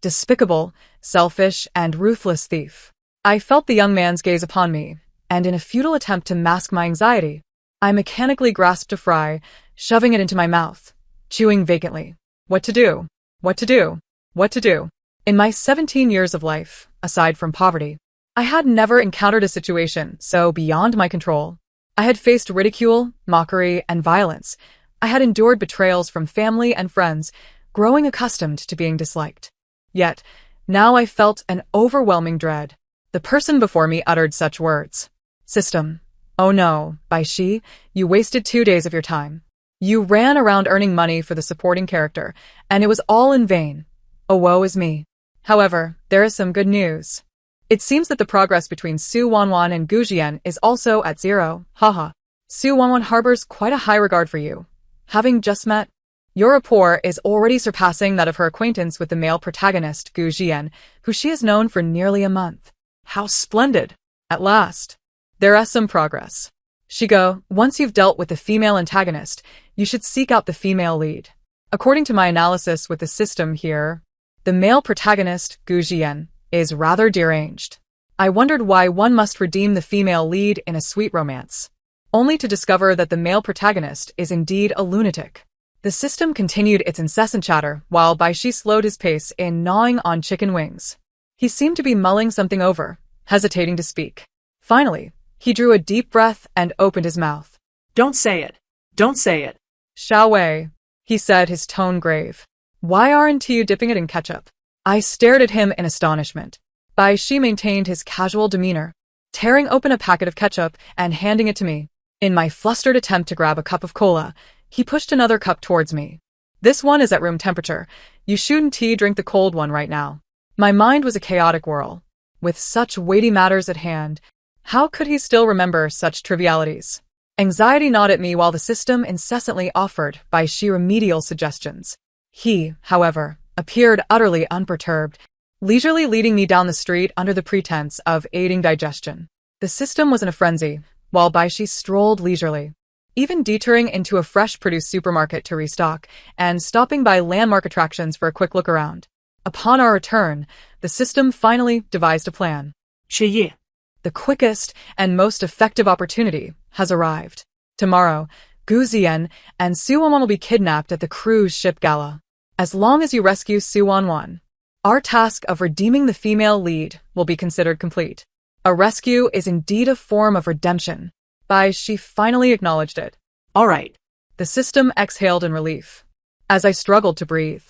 despicable, selfish, and ruthless thief. I felt the young man's gaze upon me, and in a futile attempt to mask my anxiety, I mechanically grasped a fry, shoving it into my mouth, chewing vacantly. What to do? What to do? What to do? In my 17 years of life, aside from poverty, I had never encountered a situation so beyond my control. I had faced ridicule, mockery, and violence. I had endured betrayals from family and friends, growing accustomed to being disliked. Yet, now I felt an overwhelming dread. The person before me uttered such words. "System. Oh no, Bai Shi, you wasted 2 days of your time. You ran around earning money for the supporting character, and it was all in vain. Oh, woe is me. However, there is some good news. It seems that the progress between Su Wanwan and Gu Jian is also at 0. Haha. Su Wanwan harbors quite a high regard for you. Having just met, your rapport is already surpassing that of her acquaintance with the male protagonist, Gu Jian, who she has known for nearly a month. How splendid! At last. There is some progress. Shigo, once you've dealt with the female antagonist, you should seek out the female lead. According to my analysis with the system here, the male protagonist, Gu Jian, is rather deranged. I wondered why one must redeem the female lead in a sweet romance, only to discover that the male protagonist is indeed a lunatic. The system continued its incessant chatter while Bai Shi slowed his pace in gnawing on chicken wings. He seemed to be mulling something over, hesitating to speak. Finally, he drew a deep breath and opened his mouth. "Don't say it. Don't say it." "Xiao Wei," he said, his tone grave. "Why aren't you dipping it in ketchup?" I stared at him in astonishment. Bai Shi maintained his casual demeanor, tearing open a packet of ketchup and handing it to me. In my flustered attempt to grab a cup of cola, he pushed another cup towards me. "This one is at room temperature. You shouldn't drink the cold one right now." My mind was a chaotic whirl. With such weighty matters at hand, how could he still remember such trivialities? Anxiety gnawed at me while the system incessantly offered by she remedial suggestions. He, however, appeared utterly unperturbed, leisurely leading me down the street under the pretense of aiding digestion. The system was in a frenzy, while Baishi strolled leisurely, even detouring into a fresh produce supermarket to restock, and stopping by landmark attractions for a quick look around. Upon our return, the system finally devised a plan. 是夜. The quickest and most effective opportunity has arrived. Tomorrow, Gu Ziyan and Su Wanwan will be kidnapped at the cruise ship gala. As long as you rescue Su Wanwan, our task of redeeming the female lead will be considered complete. A rescue is indeed a form of redemption. She finally acknowledged it. All right. The system exhaled in relief. As I struggled to breathe,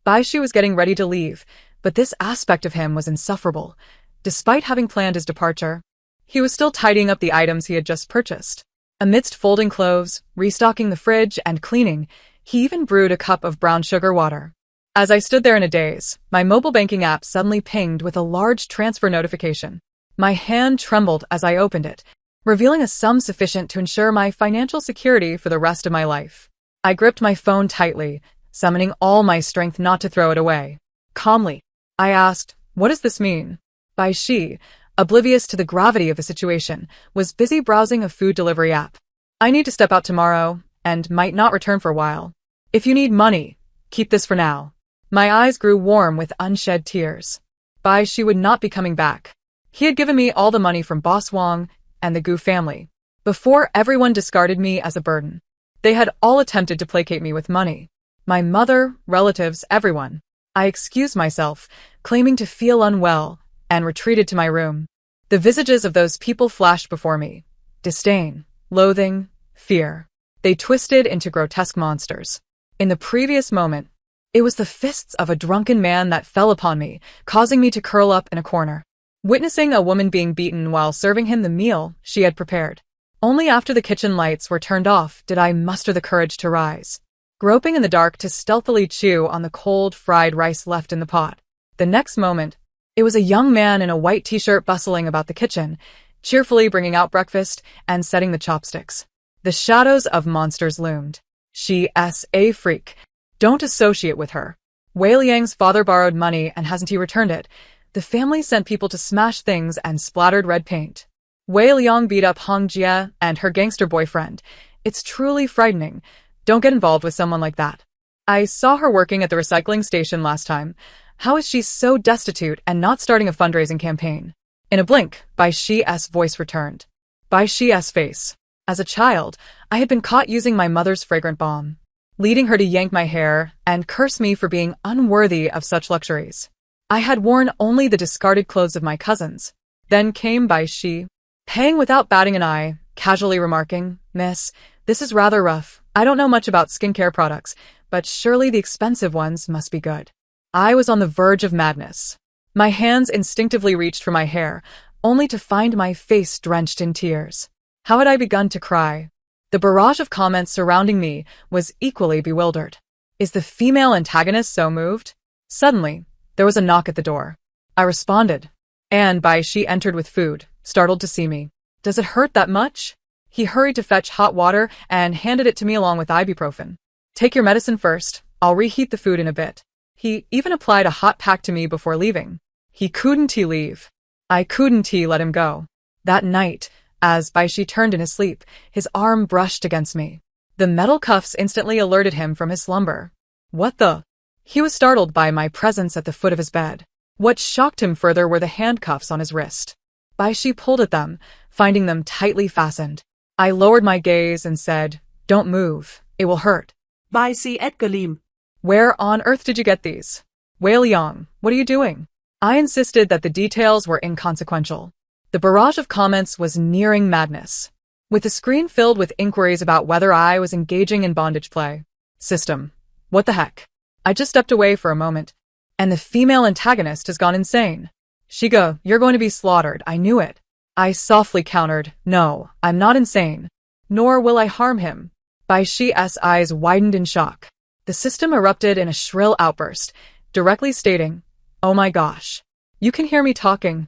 Baishi was getting ready to leave, but this aspect of him was insufferable. Despite having planned his departure, he was still tidying up the items he had just purchased. Amidst folding clothes, restocking the fridge, and cleaning, he even brewed a cup of brown sugar water. As I stood there in a daze, my mobile banking app suddenly pinged with a large transfer notification. My hand trembled as I opened it, revealing a sum sufficient to ensure my financial security for the rest of my life. I gripped my phone tightly, summoning all my strength not to throw it away. Calmly, I asked, "What does this mean?" Baishi, oblivious to the gravity of the situation, was busy browsing a food delivery app. "I need to step out tomorrow, and might not return for a while. If you need money, keep this for now." My eyes grew warm with unshed tears. Baishi would not be coming back. He had given me all the money from Boss Wang and the Gu family. Before everyone discarded me as a burden, they had all attempted to placate me with money. My mother, relatives, everyone. I excused myself, claiming to feel unwell, and retreated to my room. The visages of those people flashed before me. Disdain, loathing, fear. They twisted into grotesque monsters. In the previous moment, it was the fists of a drunken man that fell upon me, causing me to curl up in a corner. Witnessing a woman being beaten while serving him the meal she had prepared. Only after the kitchen lights were turned off did I muster the courage to rise, groping in the dark to stealthily chew on the cold, fried rice left in the pot. The next moment, it was a young man in a white t-shirt bustling about the kitchen, cheerfully bringing out breakfast and setting the chopsticks. The shadows of monsters loomed. She's a freak. Don't associate with her. Wei Liang's father borrowed money and hasn't he returned it? The family sent people to smash things and splattered red paint. Wei Liang beat up Hong Jia and her gangster boyfriend. It's truly frightening. Don't get involved with someone like that. I saw her working at the recycling station last time. How is she so destitute and not starting a fundraising campaign? In a blink, Bai Shi's voice returned. Bai Shi's face. As a child, I had been caught using my mother's fragrant balm, leading her to yank my hair and curse me for being unworthy of such luxuries. I had worn only the discarded clothes of my cousins. Then came Bai Shi, paying without batting an eye, casually remarking, "Miss, this is rather rough. I don't know much about skincare products, but surely the expensive ones must be good." I was on the verge of madness. My hands instinctively reached for my hair, only to find my face drenched in tears. How had I begun to cry? The barrage of comments surrounding me was equally bewildered. Is the female antagonist so moved? Suddenly, there was a knock at the door. I responded, and Bai Shi entered with food, startled to see me. "Does it hurt that much?" He hurried to fetch hot water and handed it to me along with ibuprofen. "Take your medicine first. I'll reheat the food in a bit." He even applied a hot pack to me before leaving. He couldn't leave. I couldn't let him go. That night, as Bai Shi turned in his sleep, his arm brushed against me. The metal cuffs instantly alerted him from his slumber. What the? He was startled by my presence at the foot of his bed. What shocked him further were the handcuffs on his wrist. Bai Shi pulled at them, finding them tightly fastened. I lowered my gaze and said, "Don't move. It will hurt." Bai Si et Galim. "Where on earth did you get these?" "Wei Liang, what are you doing?" I insisted that the details were inconsequential. The barrage of comments was nearing madness, with the screen filled with inquiries about whether I was engaging in bondage play. System. What the heck? I just stepped away for a moment, and the female antagonist has gone insane. "Shiga, you're going to be slaughtered, I knew it." I softly countered, "No, I'm not insane. Nor will I harm him." Bai Shi's eyes widened in shock. The system erupted in a shrill outburst, directly stating, "Oh my gosh. You can hear me talking."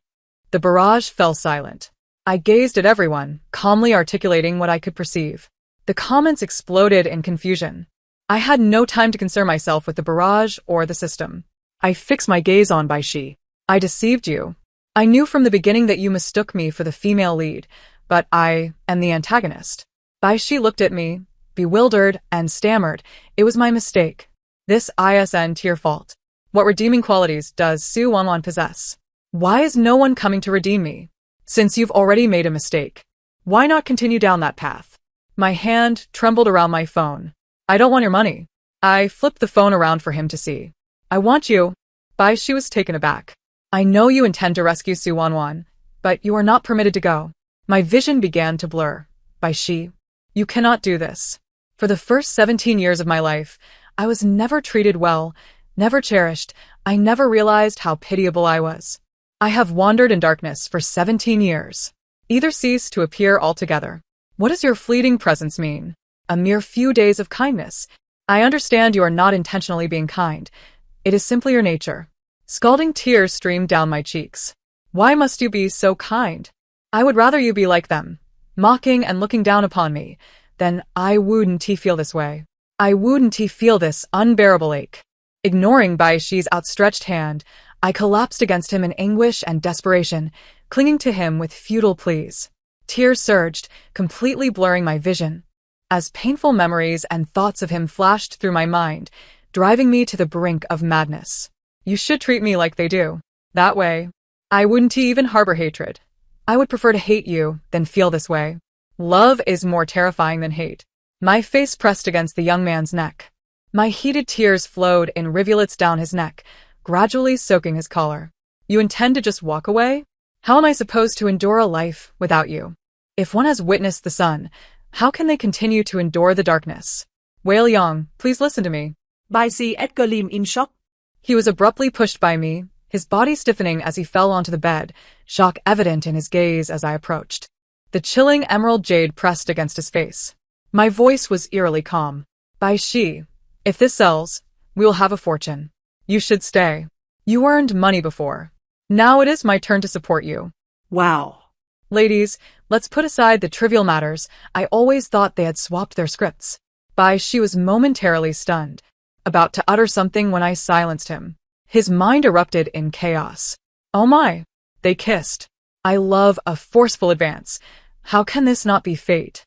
The barrage fell silent. I gazed at everyone, calmly articulating what I could perceive. The comments exploded in confusion. I had no time to concern myself with the barrage or the system. I fixed my gaze on Baishi. I deceived you. I knew from the beginning that you mistook me for the female lead, but I am the antagonist. Baishi looked at me, bewildered, and stammered. It was my mistake. This ISN tier fault. What redeeming qualities does Su Wanwan possess? Why is no one coming to redeem me? Since you've already made a mistake, why not continue down that path? My hand trembled around my phone. I don't want your money. I flipped the phone around for him to see. I want you. Baishi was taken aback. I know you intend to rescue Su Wanwan, but you are not permitted to go. My vision began to blur. Baishi, you cannot do this. For the first 17 years of my life, I was never treated well, never cherished. I never realized how pitiable I was. I have wandered in darkness for 17 years. Either cease to appear altogether. What does your fleeting presence mean? A mere few days of kindness. I understand you are not intentionally being kind. It is simply your nature. Scalding tears streamed down my cheeks. Why must you be so kind? I would rather you be like them, mocking and looking down upon me, than I wouldn't feel this way. I wouldn't feel this unbearable ache. Ignoring Baishi's outstretched hand, I collapsed against him in anguish and desperation, clinging to him with futile pleas. Tears surged, completely blurring my vision, as painful memories and thoughts of him flashed through my mind, driving me to the brink of madness. You should treat me like they do. That way, I wouldn't even harbor hatred. I would prefer to hate you than feel this way. Love is more terrifying than hate. My face pressed against the young man's neck. My heated tears flowed in rivulets down his neck, gradually soaking his collar. You intend to just walk away? How am I supposed to endure a life without you? If one has witnessed the sun, how can they continue to endure the darkness? Whale Yang, please listen to me. Baishi Edgarlim in shock. He was abruptly pushed by me, his body stiffening as he fell onto the bed, shock evident in his gaze as I approached. The chilling emerald jade pressed against his face. My voice was eerily calm. Baishi, if this sells, we will have a fortune. You should stay. You earned money before. Now it is my turn to support you. Wow. Ladies, let's put aside the trivial matters. I always thought they had swapped their scripts. Baishi was momentarily stunned, about to utter something when I silenced him. His mind erupted in chaos. Oh my! They kissed. I love a forceful advance. How can this not be fate?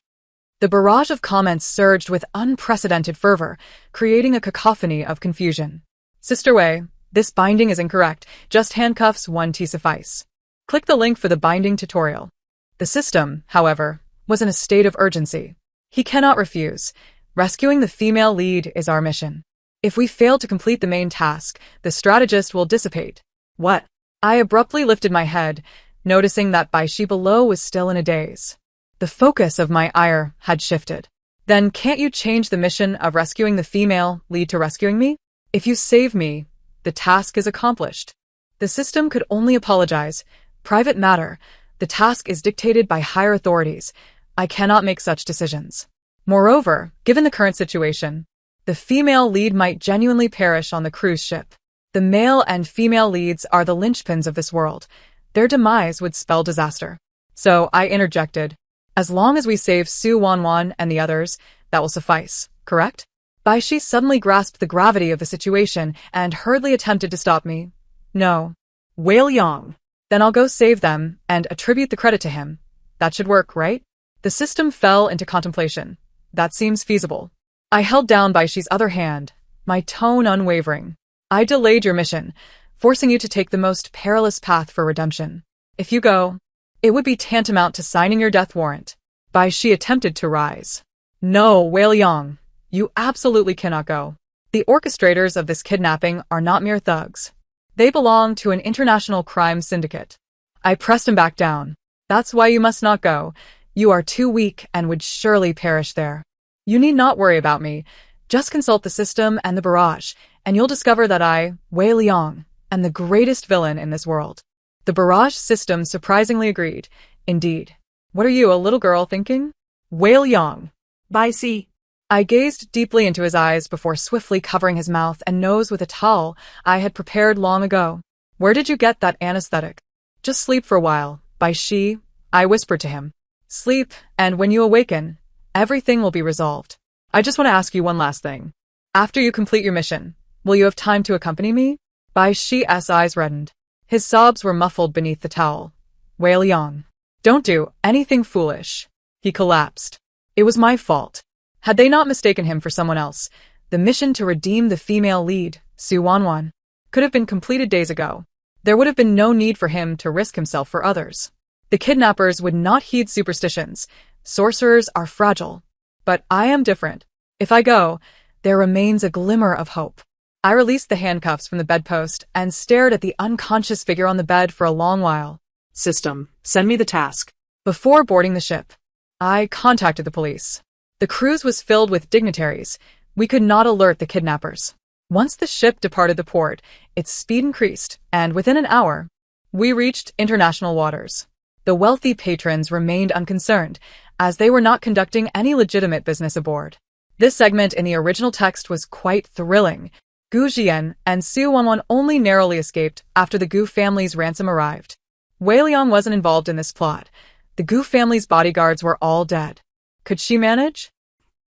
The barrage of comments surged with unprecedented fervor, creating a cacophony of confusion. Sister Wei, this binding is incorrect. Just handcuffs 1T suffice. Click the link for the binding tutorial. The system, however, was in a state of urgency. He cannot refuse. Rescuing the female lead is our mission. If we fail to complete the main task, the strategist will dissipate. What? I abruptly lifted my head, noticing that Baishi below was still in a daze. The focus of my ire had shifted. Then can't you change the mission of rescuing the female lead to rescuing me? If you save me, the task is accomplished. The system could only apologize. Private matter. The task is dictated by higher authorities. I cannot make such decisions. Moreover, given the current situation, the female lead might genuinely perish on the cruise ship. The male and female leads are the linchpins of this world. Their demise would spell disaster. So I interjected. As long as we save Su Wanwan and the others, that will suffice, correct? Baishi suddenly grasped the gravity of the situation and hurriedly attempted to stop me. No. Whale Yang. Then I'll go save them and attribute the credit to him. That should work, right? The system fell into contemplation. That seems feasible. I held down Baishi's other hand, my tone unwavering. I delayed your mission, forcing you to take the most perilous path for redemption. If you go, it would be tantamount to signing your death warrant. Baishi attempted to rise. No, Whale Yang, you absolutely cannot go. The orchestrators of this kidnapping are not mere thugs. They belong to an international crime syndicate. I pressed him back down. That's why you must not go. You are too weak and would surely perish there. You need not worry about me. Just consult the system and the barrage, and you'll discover that I, Wei Liang, am the greatest villain in this world. The barrage system surprisingly agreed. Indeed. What are you, a little girl, thinking? Wei Liang. Baishi. I gazed deeply into his eyes before swiftly covering his mouth and nose with a towel I had prepared long ago. Where did you get that anesthetic? Just sleep for a while. Baishi, I whispered to him. Sleep, and when you awaken, everything will be resolved. I just want to ask you one last thing. After you complete your mission, will you have time to accompany me? Bai Shi's eyes reddened. His sobs were muffled beneath the towel. Wei Liang. Don't do anything foolish. He collapsed. It was my fault. Had they not mistaken him for someone else, the mission to redeem the female lead, Su Wanwan, could have been completed days ago. There would have been no need for him to risk himself for others. The kidnappers would not heed superstitions. Sorcerers are fragile. But I am different. If I go, there remains a glimmer of hope. I released the handcuffs from the bedpost and stared at the unconscious figure on the bed for a long while. System, send me the task. Before boarding the ship, I contacted the police. The cruise was filled with dignitaries. We could not alert the kidnappers. Once the ship departed the port, its speed increased, and within an hour, we reached international waters. The wealthy patrons remained unconcerned, as they were not conducting any legitimate business aboard. This segment in the original text was quite thrilling. Gu Jian and Su Wanwan only narrowly escaped after the Gu family's ransom arrived. Wei Liang wasn't involved in this plot. The Gu family's bodyguards were all dead. Could she manage?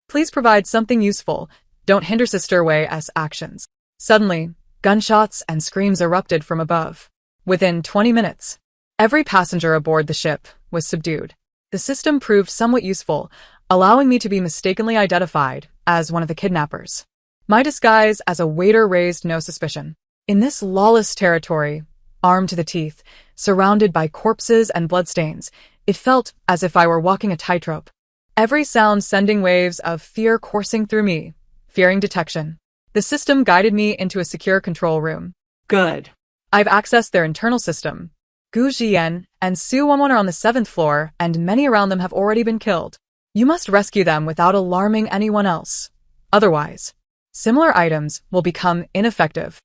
Please provide something useful. Don't hinder Sister Wei's actions. Suddenly, gunshots and screams erupted from above. Within 20 minutes, every passenger aboard the ship was subdued. The system proved somewhat useful, allowing me to be mistakenly identified as one of the kidnappers. My disguise as a waiter raised no suspicion. In this lawless territory, armed to the teeth, surrounded by corpses and bloodstains, it felt as if I were walking a tightrope. Every sound sending waves of fear coursing through me, fearing detection. The system guided me into a secure control room. Good. I've accessed their internal system. Gu Jian and Su Wanwan are on the 7th floor, and many around them have already been killed. You must rescue them without alarming anyone else. Otherwise, similar items will become ineffective.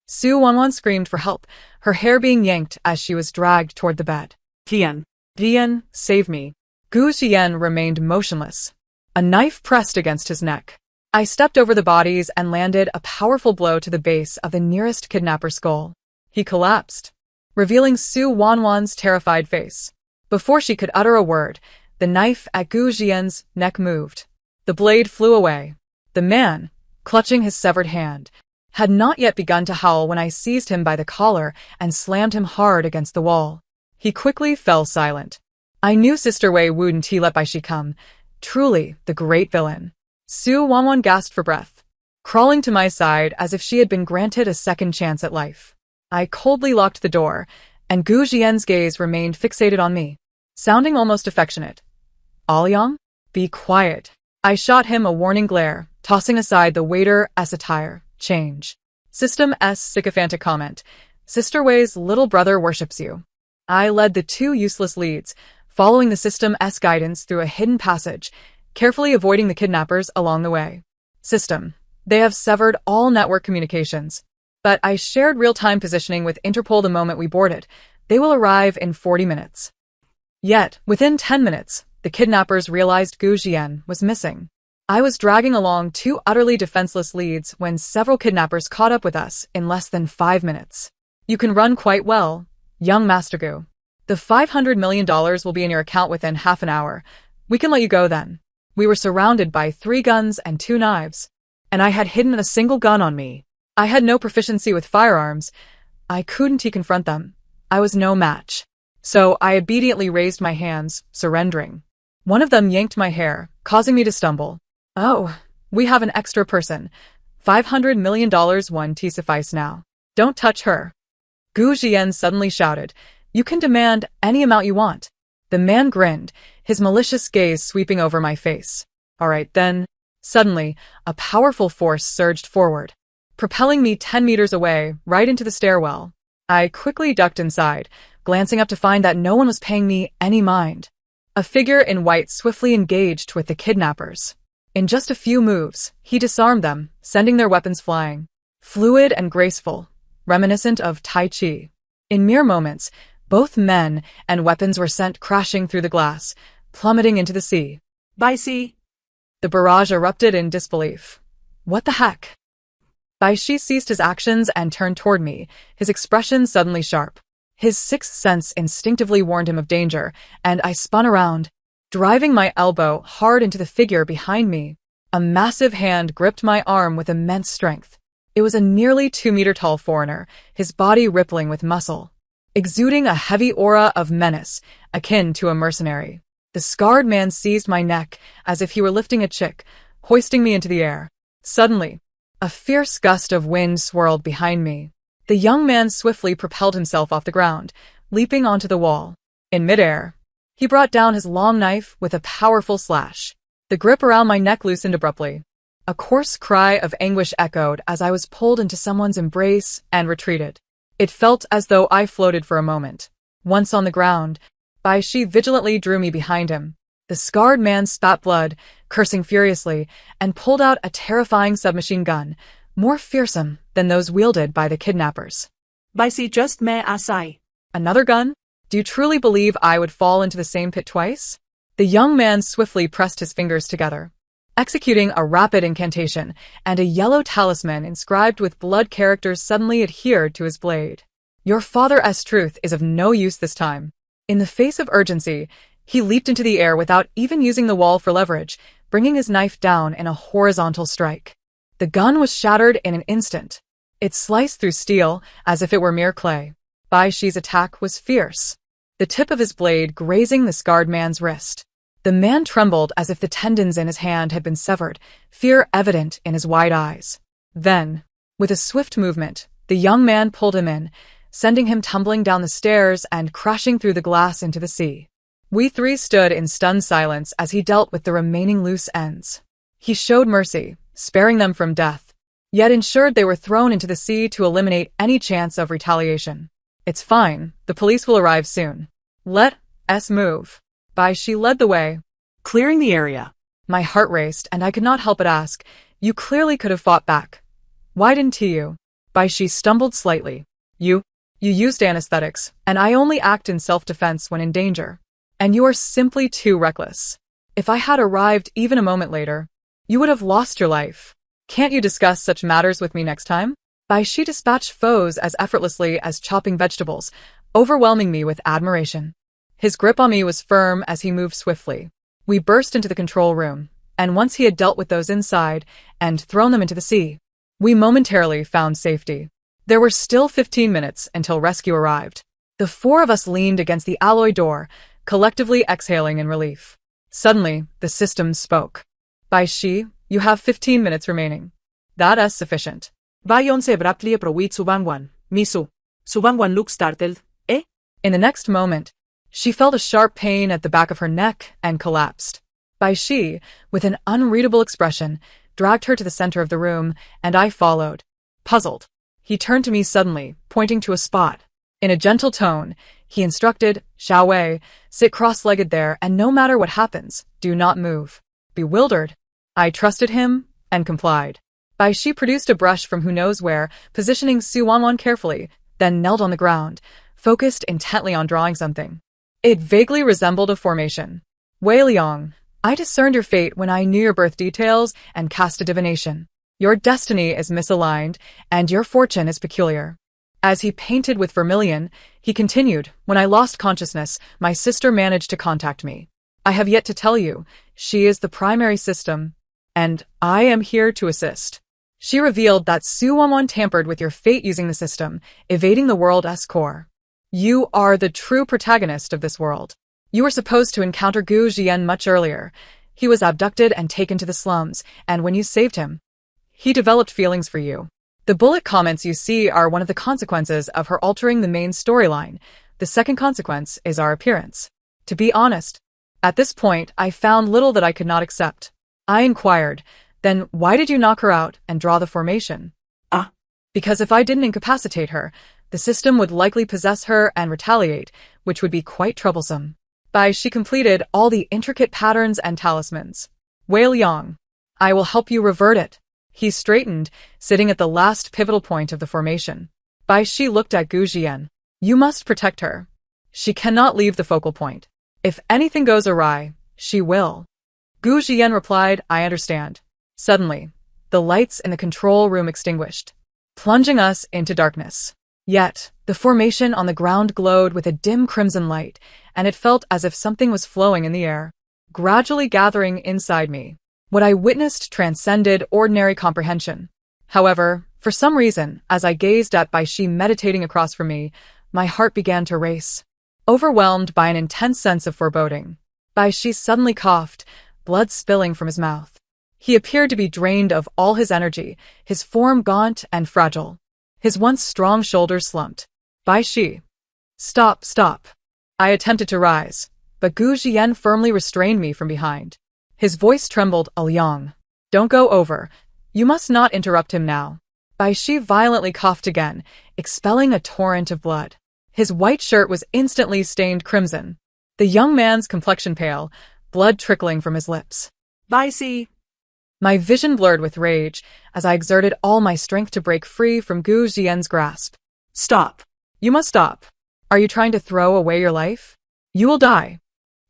Su Wanwan screamed for help, her hair being yanked as she was dragged toward the bed. Tian. Tian, save me. Gu Jian remained motionless. A knife pressed against his neck. I stepped over the bodies and landed a powerful blow to the base of the nearest kidnapper's skull. He collapsed, revealing Su Wanwan's terrified face. Before she could utter a word, the knife at Gu Jian's neck moved. The blade flew away. The man, clutching his severed hand, had not yet begun to howl when I seized him by the collar and slammed him hard against the wall. He quickly fell silent. I knew Sister Wei wouldn't let Bai Shi come. Truly, the great villain. Su Wanwan gasped for breath, crawling to my side as if she had been granted a second chance at life. I coldly locked the door, and Gu Jian's gaze remained fixated on me, sounding almost affectionate. Liang, be quiet. I shot him a warning glare, tossing aside the waiter's attire. Change. System S sycophantic comment. Sister Wei's little brother worships you. I led the two useless leads, following the System S guidance through a hidden passage, carefully avoiding the kidnappers along the way. System. They have severed all network communications. But I shared real-time positioning with Interpol the moment we boarded. They will arrive in 40 minutes. Yet, within 10 minutes, the kidnappers realized Gu Jian was missing. I was dragging along two utterly defenseless leads when several kidnappers caught up with us in less than 5 minutes. You can run quite well, young Master Gu. The $500 million will be in your account within half an hour. We can let you go then. We were surrounded by 3 guns and 2 knives, and I had hidden a single gun on me. I had no proficiency with firearms. I couldn't confront them. I was no match. So I obediently raised my hands, surrendering. One of them yanked my hair, causing me to stumble. Oh, we have an extra person. $500 million one to suffice now. Don't touch her. Gu Jian suddenly shouted, You can demand any amount you want. The man grinned, his malicious gaze sweeping over my face. All right, then. Suddenly, a powerful force surged forward, propelling me 10 meters away, right into the stairwell. I quickly ducked inside, glancing up to find that no one was paying me any mind. A figure in white swiftly engaged with the kidnappers. In just a few moves, he disarmed them, sending their weapons flying. Fluid and graceful, reminiscent of Tai Chi. In mere moments, both men and weapons were sent crashing through the glass, plummeting into the sea. Bai Shi. The barrage erupted in disbelief. What the heck? Bai Shi ceased his actions and turned toward me, his expression suddenly sharp. His sixth sense instinctively warned him of danger, and I spun around, driving my elbow hard into the figure behind me. A massive hand gripped my arm with immense strength. It was a nearly 2-meter-tall foreigner, his body rippling with muscle, exuding a heavy aura of menace, akin to a mercenary. The scarred man seized my neck as if he were lifting a chick, hoisting me into the air. Suddenly, a fierce gust of wind swirled behind me. The young man swiftly propelled himself off the ground, leaping onto the wall. In midair, he brought down his long knife with a powerful slash. The grip around my neck loosened abruptly. A coarse cry of anguish echoed as I was pulled into someone's embrace and retreated. It felt as though I floated for a moment. Once on the ground, Baishi vigilantly drew me behind him. The scarred man spat blood, cursing furiously, and pulled out a terrifying submachine gun, more fearsome than those wielded by the kidnappers. Baishi just me asai. Another gun? Do you truly believe I would fall into the same pit twice? The young man swiftly pressed his fingers together, executing a rapid incantation, and a yellow talisman inscribed with blood characters suddenly adhered to his blade. Your father's truth is of no use this time. In the face of urgency, he leaped into the air without even using the wall for leverage, bringing his knife down in a horizontal strike. The gun was shattered in an instant. It sliced through steel as if it were mere clay. Baishi's attack was fierce, the tip of his blade grazing the scarred man's wrist. The man trembled as if the tendons in his hand had been severed, fear evident in his wide eyes. Then, with a swift movement, the young man pulled him in, sending him tumbling down the stairs and crashing through the glass into the sea. We three stood in stunned silence as he dealt with the remaining loose ends. He showed mercy, sparing them from death, yet ensured they were thrown into the sea to eliminate any chance of retaliation. It's fine, the police will arrive soon. Let us move. Baishi led the way, Clearing the area. My heart raced, and I could not help but ask, you clearly could have fought back. Why didn't you? Baishi stumbled slightly. You used anesthetics, and I only act in self-defense when in danger. And you are simply too reckless. If I had arrived even a moment later, you would have lost your life. Can't you discuss such matters with me next time? Baishi dispatched foes as effortlessly as chopping vegetables, overwhelming me with admiration. His grip on me was firm as he moved swiftly. We burst into the control room, and once he had dealt with those inside and thrown them into the sea, we momentarily found safety. There were still 15 minutes until rescue arrived. The four of us leaned against the alloy door, collectively exhaling in relief. Suddenly, the system spoke. Baishi, you have 15 minutes remaining. That is sufficient. Bayon se abruptly approached Subangwan. Misu. Subangwan looked startled. Eh? In the next moment, she felt a sharp pain at the back of her neck and collapsed. Baishi, with an unreadable expression, dragged her to the center of the room, and I followed. Puzzled, he turned to me suddenly, pointing to a spot. In a gentle tone, he instructed, Xiao Wei, sit cross-legged there, and no matter what happens, do not move. Bewildered, I trusted him and complied. Baishi produced a brush from who knows where, positioning Su Wanwan carefully, then knelt on the ground, focused intently on drawing something. It vaguely resembled a formation. Wei Liang, I discerned your fate when I knew your birth details and cast a divination. Your destiny is misaligned, and your fortune is peculiar. As he painted with vermilion, he continued, when I lost consciousness, my sister managed to contact me. I have yet to tell you, she is the primary system, and I am here to assist. She revealed that Su Wanwan tampered with your fate using the system, evading the world's core. You are the true protagonist of this world. You were supposed to encounter Gu Jian much earlier. He was abducted and taken to the slums, and when you saved him, he developed feelings for you. The bullet comments you see are one of the consequences of her altering the main storyline. The second consequence is our appearance. To be honest, at this point, I found little that I could not accept. I inquired, then why did you knock her out and draw the formation? Because if I didn't incapacitate her, the system would likely possess her and retaliate, which would be quite troublesome. She completed all the intricate patterns and talismans. Wei Liang, I will help you revert it. He straightened, sitting at the last pivotal point of the formation. Shi looked at Gu Jian. You must protect her. She cannot leave the focal point. If anything goes awry, she will. Gu Jian replied, I understand. Suddenly, the lights in the control room extinguished, plunging us into darkness. Yet, the formation on the ground glowed with a dim crimson light, and it felt as if something was flowing in the air, gradually gathering inside me. What I witnessed transcended ordinary comprehension. However, for some reason, as I gazed at Baishi meditating across from me, my heart began to race. Overwhelmed by an intense sense of foreboding, Baishi suddenly coughed, blood spilling from his mouth. He appeared to be drained of all his energy, his form gaunt and fragile. His once strong shoulders slumped. Baishi. Stop, stop. I attempted to rise, but Gu Jian firmly restrained me from behind. His voice trembled, Liang. Don't go over. You must not interrupt him now. Baishi violently coughed again, expelling a torrent of blood. His white shirt was instantly stained crimson. The young man's complexion pale, blood trickling from his lips. Baishi. My vision blurred with rage as I exerted all my strength to break free from Gu Jian's grasp. Stop. You must stop. Are you trying to throw away your life? You will die.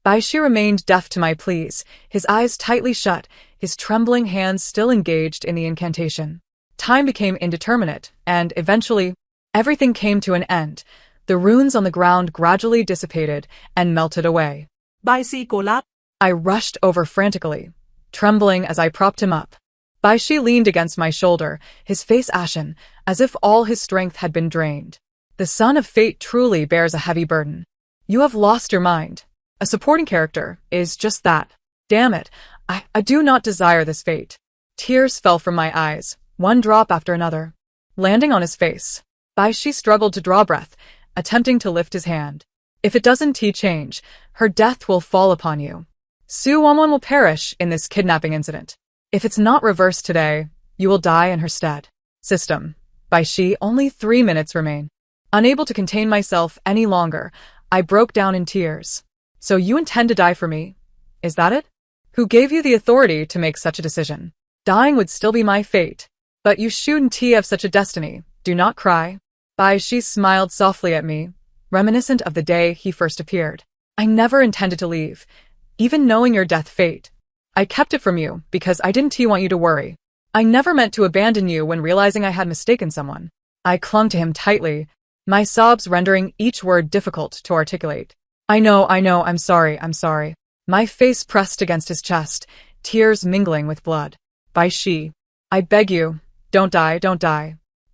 Baishi remained deaf to my pleas, his eyes tightly shut, his trembling hands still engaged in the incantation. Time became indeterminate, and eventually, everything came to an end. The runes on the ground gradually dissipated and melted away. Baishi collapsed. I rushed over frantically, trembling as I propped him up. Baishi leaned against my shoulder, his face ashen, as if all his strength had been drained. The son of fate truly bears a heavy burden. You have lost your mind. A supporting character is just that. Damn it, I do not desire this fate. Tears fell from my eyes, one drop after another. Landing on his face, Baishi struggled to draw breath, attempting to lift his hand. If it doesn't change, her death will fall upon you. Su Wanwan will perish in this kidnapping incident. If it's not reversed today, you will die in her stead. System. Baishi, only 3 minutes remain. Unable to contain myself any longer, I broke down in tears. So you intend to die for me? Is that it? Who gave you the authority to make such a decision? Dying would still be my fate. But you shouldn't have such a destiny. Do not cry. Baishi smiled softly at me, reminiscent of the day he first appeared. I never intended to leave, even knowing your death fate. I kept it from you because I didn't want you to worry. I never meant to abandon you when realizing I had mistaken someone. I clung to him tightly, my sobs rendering each word difficult to articulate. I know, I'm sorry. My face pressed against his chest, tears mingling with blood. Baishi, I beg you, don't die.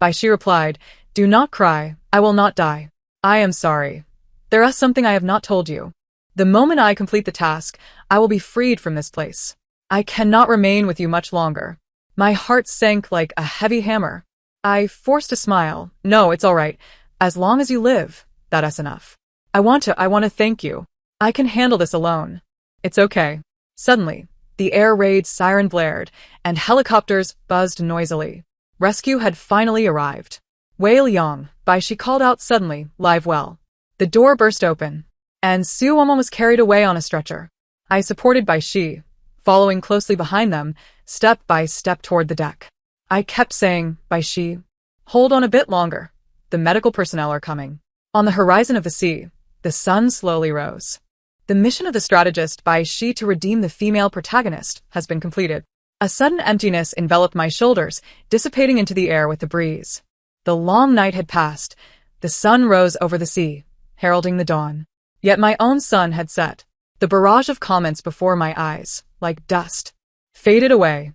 Baishi replied, do not cry, I will not die. I am sorry. There is something I have not told you. The moment I complete the task, I will be freed from this place. I cannot remain with you much longer. My heart sank like a heavy hammer. I forced a smile. No, it's all right. As long as you live, that is enough. I want to thank you. I can handle this alone. It's okay. Suddenly, the air raid siren blared, and helicopters buzzed noisily. Rescue had finally arrived. Wei Liang, Baishi called out suddenly, live well. The door burst open, and Su Wanwan was carried away on a stretcher. I supported Baishi, following closely behind them, step by step toward the deck. I kept saying, Baishi, hold on a bit longer. The medical personnel are coming. On the horizon of the sea, the sun slowly rose. The mission of the strategist Baishi to redeem the female protagonist has been completed. A sudden emptiness enveloped my shoulders, dissipating into the air with the breeze. The long night had passed. The sun rose over the sea, heralding the dawn. Yet my own sun had set. The barrage of comments before my eyes, like dust, faded away.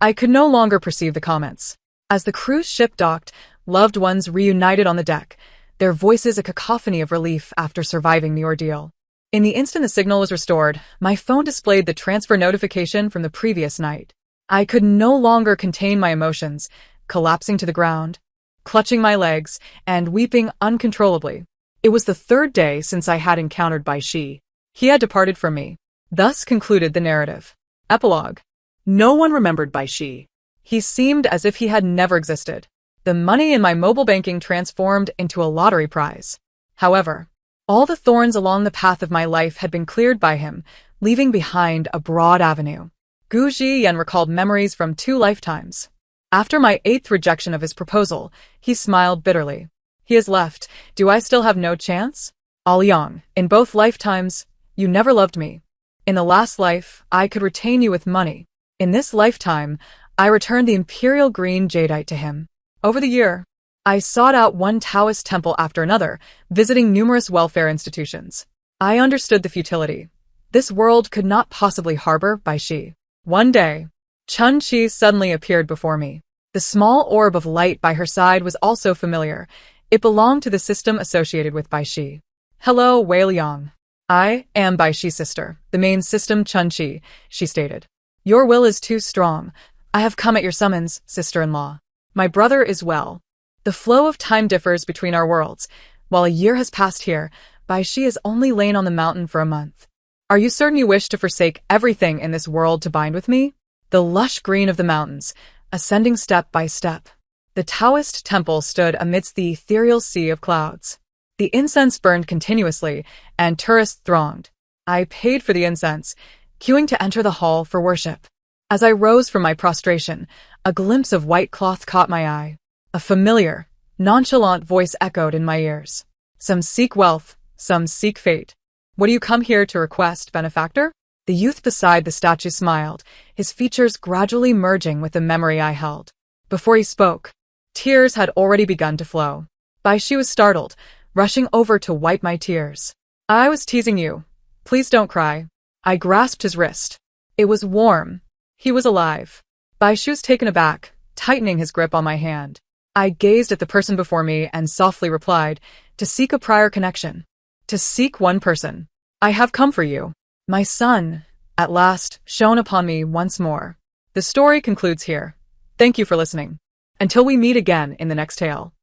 I could no longer perceive the comments. As the cruise ship docked, loved ones reunited on the deck, their voices a cacophony of relief after surviving the ordeal. In the instant the signal was restored, my phone displayed the transfer notification from the previous night. I could no longer contain my emotions, collapsing to the ground, clutching my legs, and weeping uncontrollably. It was the 3rd day since I had encountered Baishi. He had departed from me. Thus concluded the narrative. Epilogue. No one remembered Baishi. He seemed as if he had never existed. The money in my mobile banking transformed into a lottery prize. However, all the thorns along the path of my life had been cleared by him, leaving behind a broad avenue. Gu Jian recalled memories from 2 lifetimes. After my 8th rejection of his proposal, he smiled bitterly. He has left. Do I still have no chance? Liang, in both lifetimes, you never loved me. In the last life, I could retain you with money. In this lifetime, I returned the imperial green jadeite to him. Over the year, I sought out one Taoist temple after another, visiting numerous welfare institutions. I understood the futility. This world could not possibly harbor Bai Shi. One day, Chun Chi suddenly appeared before me. The small orb of light by her side was also familiar. It belonged to the system associated with Bai Shi. Hello, Wei Liang. I am Bai Shi's sister, the main system Chun Chi, she stated. Your will is too strong. I have come at your summons, sister-in-law. My brother is well. The flow of time differs between our worlds. While a year has passed here, Bai Shi has only lain on the mountain for a month. Are you certain you wish to forsake everything in this world to bind with me? The lush green of the mountains, ascending step by step. The Taoist temple stood amidst the ethereal sea of clouds. The incense burned continuously, and tourists thronged. I paid for the incense, queuing to enter the hall for worship. As I rose from my prostration, a glimpse of white cloth caught my eye. A familiar, nonchalant voice echoed in my ears. Some seek wealth, some seek fate. What do you come here to request, benefactor? The youth beside the statue smiled, his features gradually merging with the memory I held. Before he spoke, tears had already begun to flow. Bai Shi was startled, rushing over to wipe my tears. I was teasing you. Please don't cry. I grasped his wrist. It was warm. He was alive. Bai Shi was taken aback, tightening his grip on my hand. I gazed at the person before me and softly replied, to seek a prior connection. To seek one person. I have come for you. My son, at last, shone upon me once more. The story concludes here. Thank you for listening. Until we meet again in the next tale.